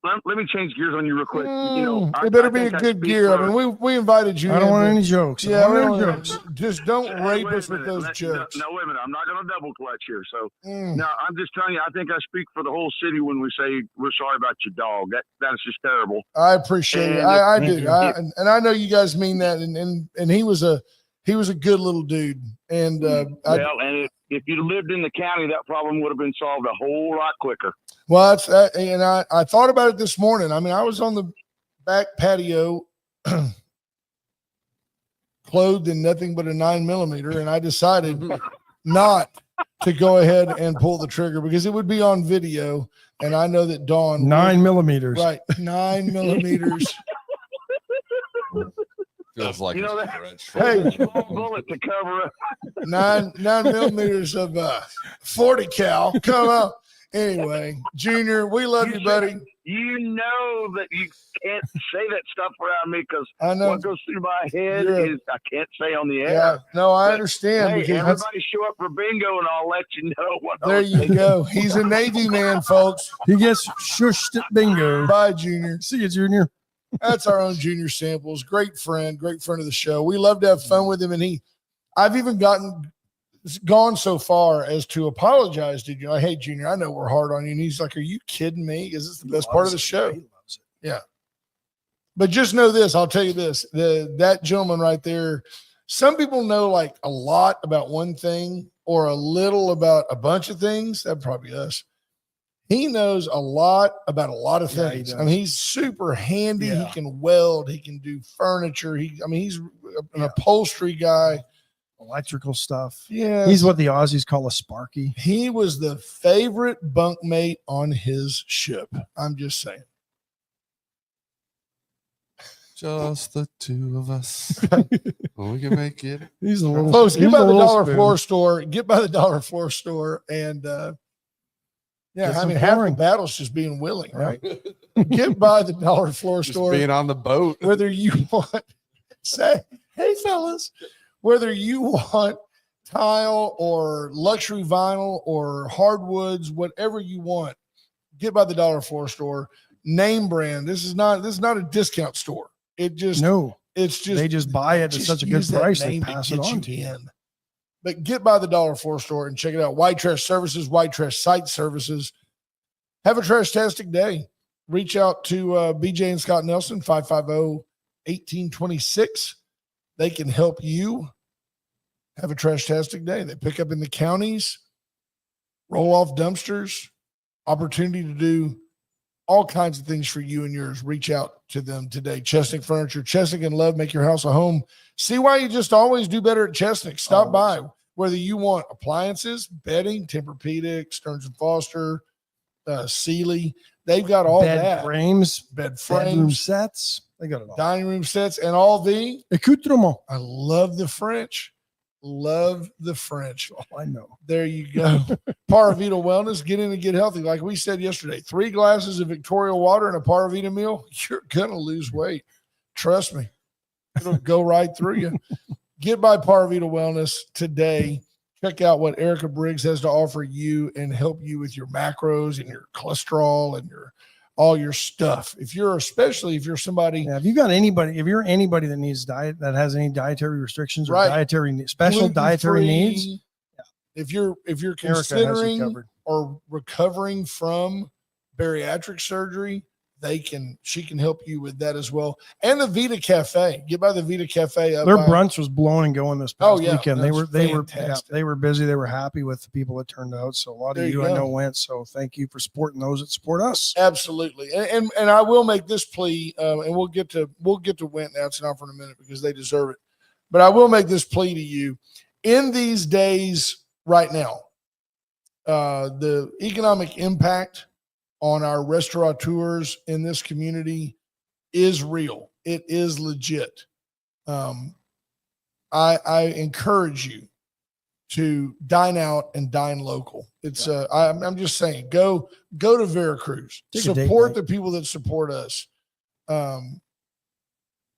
let me change gears on you real quick. It better be a good gear. I mean, we invited you. I don't want any jokes. Yeah, jokes. Just don't rape us with those jokes. No, wait a minute. I'm not going to double clutch here. So now I'm just telling you, I think I speak for the whole city when we say we're sorry about your dog. That is just terrible. I appreciate it. I do. And I know you guys mean that. And he was a good little dude. And if you'd lived in the county, that problem would have been solved a whole lot quicker. Well, I thought about it this morning. I mean, I was on the back patio, clothed in nothing but a 9mm, and I decided not to go ahead and pull the trigger because it would be on video, and I know that Dawn 9mm, right? 9mm. Feels like hey, bullet to cover up 9mm of 40 cal. Come on. Anyway, Junior, we love you, buddy. You know that you can't say that stuff around me because what goes through my head is I can't say on the air. Yeah, no, I understand. Hey, everybody show up for bingo and I'll let you know what. There you go. He's a Navy man, folks. He gets shushed at bingo. Bye, Junior. See you, Junior. That's our own Junior Samples. Great friend of the show. We love to have fun with him. And I've even gone so far as to apologize to you. Like, hey, Junior, I know we're hard on you. And he's like, are you kidding me? Because it's the best part of the show. He loves it. Yeah. But just know this. I'll tell you this. That gentleman right there, some people know like a lot about one thing or a little about a bunch of things. That'd probably be us. He knows a lot about a lot of things. I mean, he's super handy. Yeah. He can weld. He can do furniture. He's an upholstery guy. Electrical stuff. Yeah. He's what the Aussies call a Sparky. He was the favorite bunkmate on his ship. I'm just saying. Just the two of us. We can make it. He's a little close. Get by the dollar floor store. Get by the dollar floor store and yeah, I mean, half the battle's just being willing, right? Get by the dollar floor store. Being on the boat. Whether you want, say, hey, fellas, whether you want tile or luxury vinyl or hardwoods, whatever you want, get by the dollar floor store. Name brand. This is not a discount store. It's just they just buy it at such a good price and pass it on to you. But get by the dollar floor store and check it out. White Trash Services, White Trash Site Services. Have a trash-tastic day. Reach out to BJ and Scott Nelson, 550-1826. They can help you have a trash-tastic day. They pick up in the counties, roll off dumpsters, opportunity to do all kinds of things for you and yours. Reach out to them today. Chesnick Furniture, Chesnick and Love, make your house a home. See why you just always do better at Chesnick. Stop by. Whether you want appliances, bedding, Tempur-Pedic, Stearns & Foster, Sealy, they've got all that. Bed frames, bedroom sets. They got it all. Dining room sets, and all the accoutrement. I love the French. Love the French. Oh, I know. There you go. Paravita Wellness, get in and get healthy. Like we said yesterday, 3 glasses of Victoria water and a Paravita meal, you're going to lose weight. Trust me. It'll go right through you. Get by Paravita Wellness today. Check out what Erica Briggs has to offer you and help you with your macros and your cholesterol and all your stuff. Especially if you're somebody. Yeah, if you're anybody that needs diet, that has any dietary restrictions or special dietary needs. Yeah. If you're considering or recovering from bariatric surgery, she can help you with that as well. And the Vita Cafe, get by the Vita Cafe. Their brunch was blowing and going this past weekend. They were busy. They were happy with the people that turned out. So a lot of you I know went. So thank you for supporting those that support us. Absolutely. And I will make this plea, and we'll get to Went now in a minute because they deserve it. But I will make this plea to you in these days right now. The economic impact on our restaurateurs in this community is real. It is legit. I encourage you to dine out and dine local. It's I'm just saying, go to Veracruz, support the people that support us.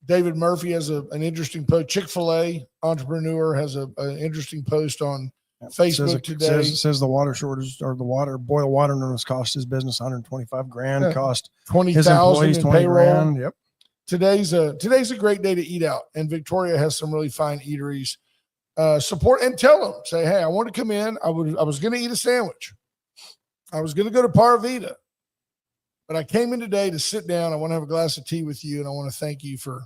David Murphy has an interesting post. Chick-fil-A entrepreneur has an interesting post on Facebook today. Says the water shortage or boil water has cost his business $125,000, cost 20,000 in payroll. Yep. Today's a great day to eat out, and Victoria has some really fine eateries. Support and tell them, say, hey, I want to come in. I was going to eat a sandwich. I was going to go to Paravita, but I came in today to sit down. I want to have a glass of tea with you, and I want to thank you for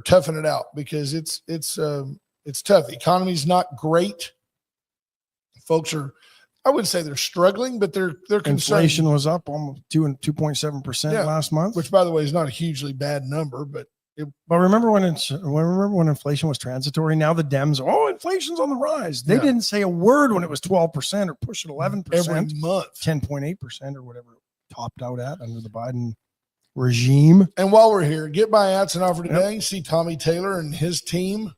toughing it out because it's tough. The economy's not great. Folks are, I wouldn't say they're struggling, but they're concerned. Inflation was up almost 2.7% last month, which, by the way, is not a hugely bad number. But remember when inflation was transitory? Now the Dems, inflation's on the rise. They didn't say a word when it was 12% or push it 11% every month, 10.8% or whatever it topped out at under the Biden regime. And while we're here, get by Atzenoffer today. See Tommy Taylor and his team.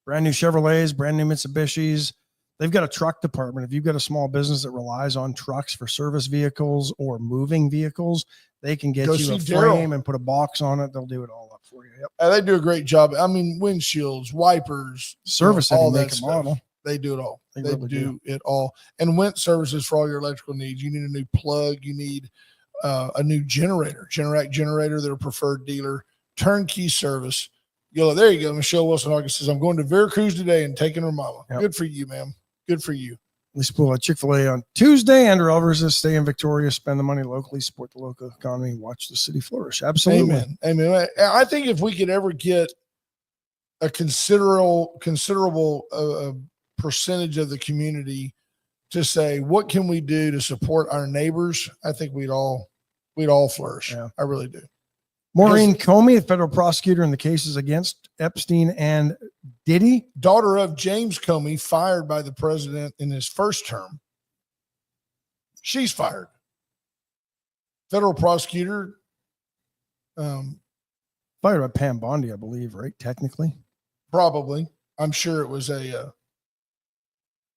Brand new Chevrolets, brand new Mitsubishis. They've got a truck department. If you've got a small business that relies on trucks for service vehicles or moving vehicles, they can get you a frame and put a box on it. They'll do it all up for you. Yep. They do a great job. I mean, windshields, wipers, service, all that stuff. Model. They do it all. They really do it all. And Went services for all your electrical needs. You need a new plug. You need a new generator. Generac generator, their preferred dealer. Turnkey service. There you go. Michelle Wilson August says, I'm going to Veracruz today and taking her mama. Yep. Good for you, ma'am. Good for you. We spoil Chick-fil-A on Tuesday. Andrew Alvarez says, stay in Victoria, spend the money locally, support the local economy, watch the city flourish. Absolutely. Amen. I think if we could ever get a considerable percentage of the community to say, what can we do to support our neighbors? I think we'd all flourish. Yeah. I really do. Maureen Comey, the federal prosecutor in the cases against Epstein and Diddy. Daughter of James Comey, fired by the president in his first term. She's fired. Federal prosecutor. Fired by Pam Bondi, I believe, right? Technically. Probably. I'm sure it was a,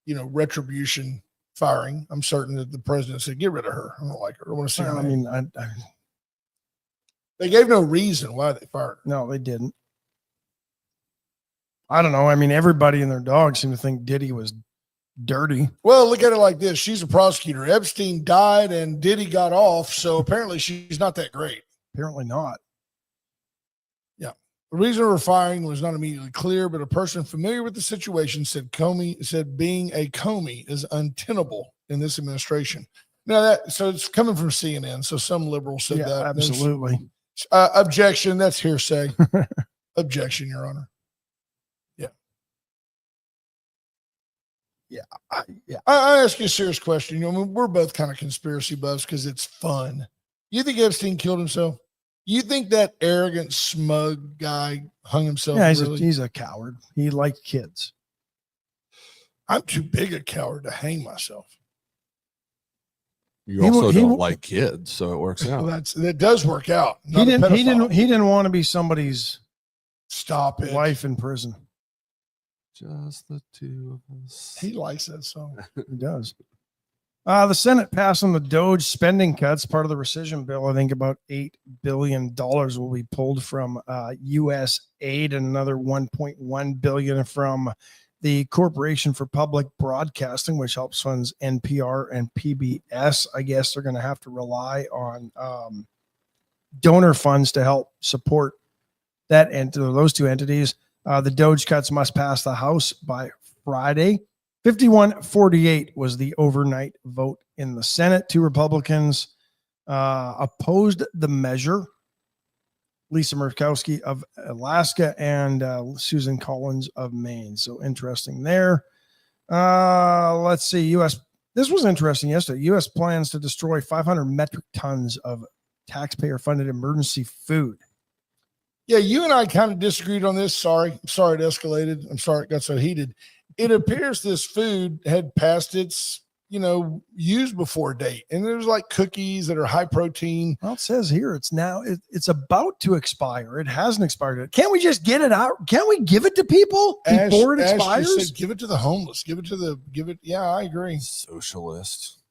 retribution firing. I'm certain that the president said, get rid of her. I don't like her. I want to see her. I mean, they gave no reason why they fired her. No, they didn't. I don't know. I mean, everybody and their dog seemed to think Diddy was dirty. Well, look at it like this. She's a prosecutor. Epstein died and Diddy got off, so apparently she's not that great. Apparently not. Yeah. The reason for firing was not immediately clear, but a person familiar with the situation said being a Comey is untenable in this administration. Now so it's coming from CNN, so some liberals said that. Absolutely. Objection. That's hearsay. Objection, Your Honor. Yeah. I ask you a serious question. We're both kind of conspiracy buffs because it's fun. You think Epstein killed himself? You think that arrogant, smug guy hung himself? Yeah, he's a coward. He liked kids. I'm too big a coward to hang myself. You also don't like kids, so it works out. Well, that does work out. He didn't want to be somebody's wife in prison. Just the two of us. He likes that song. He does. The Senate passing the Doge spending cuts, part of the rescission bill. I think about $8 billion will be pulled from U.S. aid and another $1.1 billion from the Corporation for Public Broadcasting, which helps funds NPR and PBS. I guess they're going to have to rely on donor funds to help support that and those two entities. The Doge cuts must pass the House by Friday. 51-48 was the overnight vote in the Senate. 2 Republicans opposed the measure. Lisa Murkowski of Alaska and Susan Collins of Maine. So interesting there. Let's see. U.S. This was interesting yesterday. U.S. plans to destroy 500 metric tons of taxpayer-funded emergency food. Yeah, you and I kind of disagreed on this. Sorry it escalated. I'm sorry it got so heated. It appears this food had passed its, used before date. And there's like cookies that are high protein. Well, it says here it's about to expire. It hasn't expired. Can't we just get it out? Can't we give it to people before it expires? Said, give it to the homeless. Yeah, I agree. Socialist.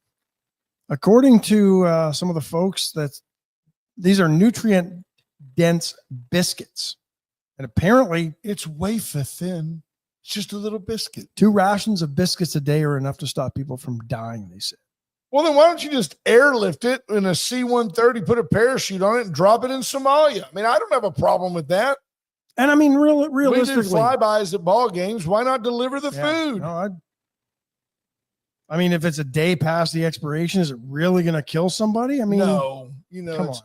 According to some of the folks, these are nutrient dense biscuits. And apparently it's wafer thin. It's just a little biscuit. 2 rations of biscuits a day are enough to stop people from dying, they said. Well, then why don't you just airlift it in a C-130, put a parachute on it, and drop it in Somalia? I mean, I don't have a problem with that. And I mean, realistically, we did flybys at ball games. Why not deliver the food? No, I mean, if it's a day past the expiration, is it really going to kill somebody? I mean, no. Come on. Of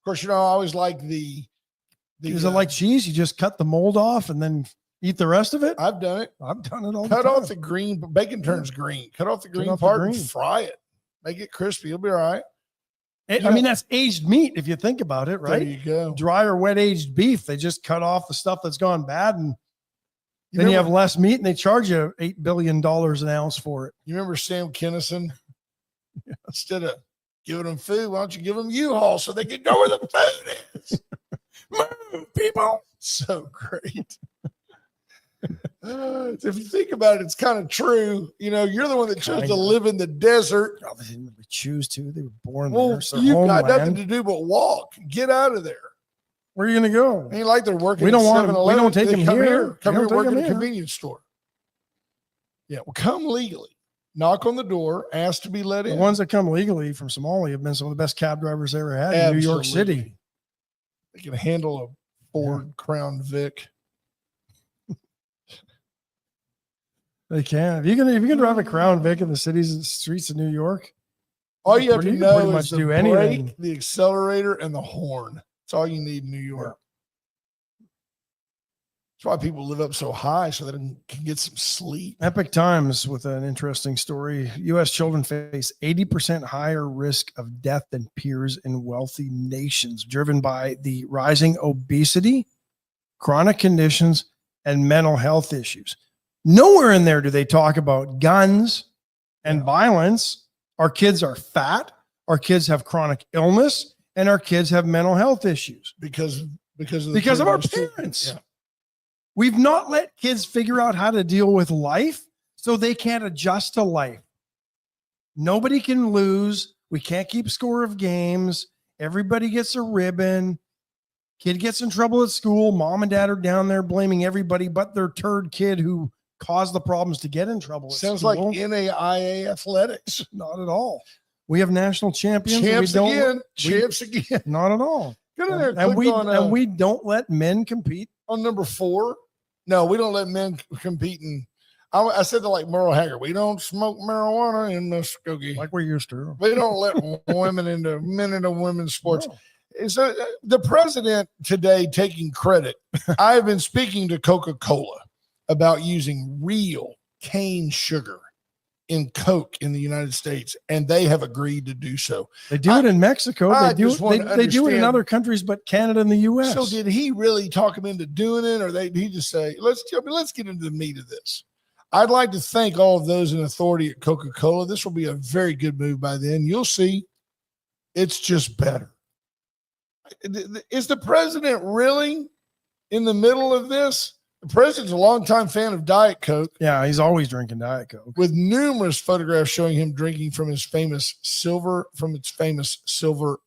course, I always like the is it like cheese? You just cut the mold off and then eat the rest of it? I've done it. I've done it all Cut the time. off the green. Bacon turns green. Cut off the green part and fry it. Make it crispy. It'll be all right. I mean, that's aged meat if you think about it, right? There you go. Dry or wet aged beef. They just cut off the stuff that's gone bad, and then you have less meat, and they charge you $8 billion an ounce for it. You remember Sam Kinison? Yeah. Instead of giving them food, why don't you give them U-Haul so they can go where the food is? Move, people. So great. If you think about it, it's kind of true. You're the one that chose to live in the desert. Oh, they didn't really choose to. They were born there. there. So you've got nothing to do but walk. Get out of there. Where are you going to go? Ain't like they're working. We don't want them. We don't take them here. Come here, work at a convenience store. Yeah, well, come legally. Knock on the door. Ask to be let in. The ones that come legally from Somalia have been some of the best cab drivers they ever had in New York City. They can handle a Ford Crown Vic. They can. If you can drive a Crown Vic in the streets of New York, all you have to know is the anything. brake, the accelerator, and the horn. That's all you need in New York. That's why people live up so high so they can get some sleep. Epic Times with an interesting story. U.S. children face 80% higher risk of death than peers in wealthy nations, driven by the rising obesity, chronic conditions, and mental health issues. Nowhere in there do they talk about guns and violence. Our kids are fat. Our kids have chronic illness, and our kids have mental health issues because of our parents. Yeah. We've not let kids figure out how to deal with life, so they can't adjust to life. Nobody can lose. We can't keep score of games. Everybody gets a ribbon. Kid gets in trouble at school. Mom and dad are down there blaming everybody but their turd kid who caused the problems to get in trouble. Sounds like NAIA athletics. Not at all. We have national champions. Champs again. Not at all. Get in there and we don't let men compete. On number 4. No, we don't let men compete in. I said to like Merle Haggard, we don't smoke marijuana in Muskogee. Like we used to. We don't let men into women's sports. No. So the president today taking credit. I've been speaking to Coca-Cola about using real cane sugar in Coke in the United States, and they have agreed to do so. They do it in Mexico. They do it in other countries, but Canada and the U.S. So did he really talk them into doing it, or did he just say, let's get into the meat of this? I'd like to thank all of those in authority at Coca-Cola. This will be a very good move by then. You'll see. It's just better. Is the president really in the middle of this? The president's a longtime fan of Diet Coke. Yeah, he's always drinking Diet Coke. With numerous photographs showing him drinking from its famous silver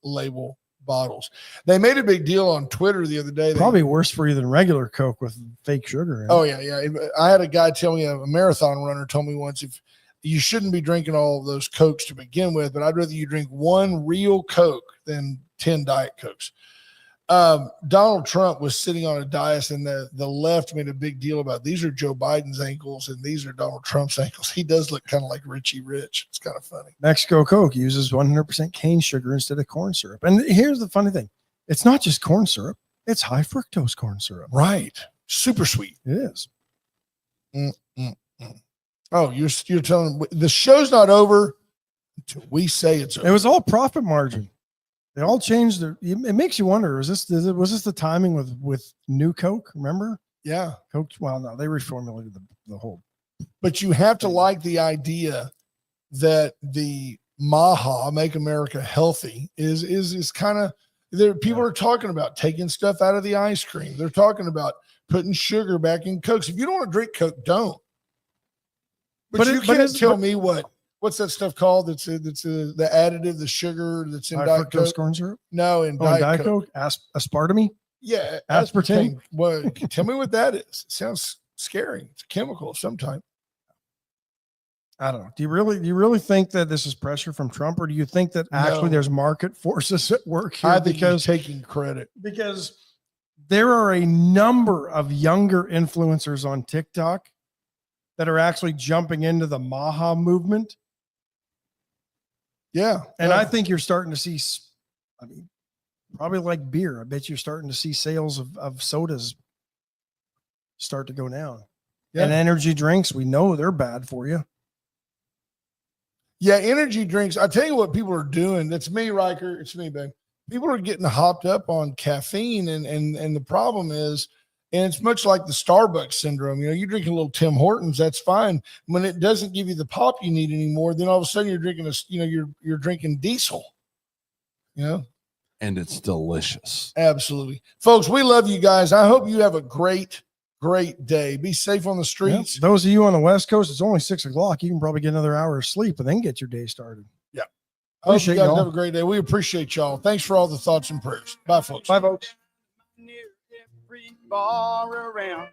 label bottles. They made a big deal on Twitter the other day. Probably worse for you than regular Coke with fake sugar in it. Oh, yeah. I had a guy tell me, a marathon runner told me once, if you shouldn't be drinking all of those Cokes to begin with, but I'd rather you drink one real Coke than 10 Diet Cokes. Donald Trump was sitting on a dais, and the left made a big deal about these are Joe Biden's ankles and these are Donald Trump's ankles. He does look kind of like Richie Rich. It's kind of funny. Mexico Coke uses 100% cane sugar instead of corn syrup. And here's the funny thing. It's not just corn syrup. It's high fructose corn syrup. Right. Super sweet. It is. Oh, you're telling the show's not over until we say it's over. It was all profit margin. They all changed their. It makes you wonder: was this the timing with New Coke? Remember? Yeah, Coke. Well, no, they reformulated the whole. But you have to like the idea that the MAHA, Make America Healthy, is kind of there. People are talking about taking stuff out of the ice cream. They're talking about putting sugar back in Cokes. If you don't want to drink Coke, don't. But you can't tell me what's that stuff called? That's the additive, the sugar that's in Diet Coke. Corn syrup? No, in Diet Coke. Aspartame? Yeah, aspartame. Well, tell me what that is. It sounds scary. It's a chemical of some type. I don't know. Do you really think that this is pressure from Trump, or do you think that actually there's market forces at work here? I think he's taking credit because there are a number of younger influencers on TikTok that are actually jumping into the MAHA movement. Yeah. And I think you're starting to see, probably like beer. I bet you're starting to see sales of sodas start to go down. Yeah. And energy drinks, we know they're bad for you. Yeah, energy drinks. I tell you what people are doing. That's me, Riker. It's me, babe. People are getting hopped up on caffeine, and the problem is, and it's much like the Starbucks syndrome. You drink a little Tim Hortons, that's fine. When it doesn't give you the pop you need anymore, then all of a sudden you're drinking you're drinking diesel. And it's delicious. Absolutely, folks. We love you guys. I hope you have a great day. Be safe on the streets. Yep. Those of you on the West Coast, it's only 6 o'clock. You can probably get another hour of sleep and then get your day started. Yeah. I hope you guys have a great day. We appreciate y'all. Thanks for all the thoughts and prayers. Bye, folks. Bye, folks. Near every bar around.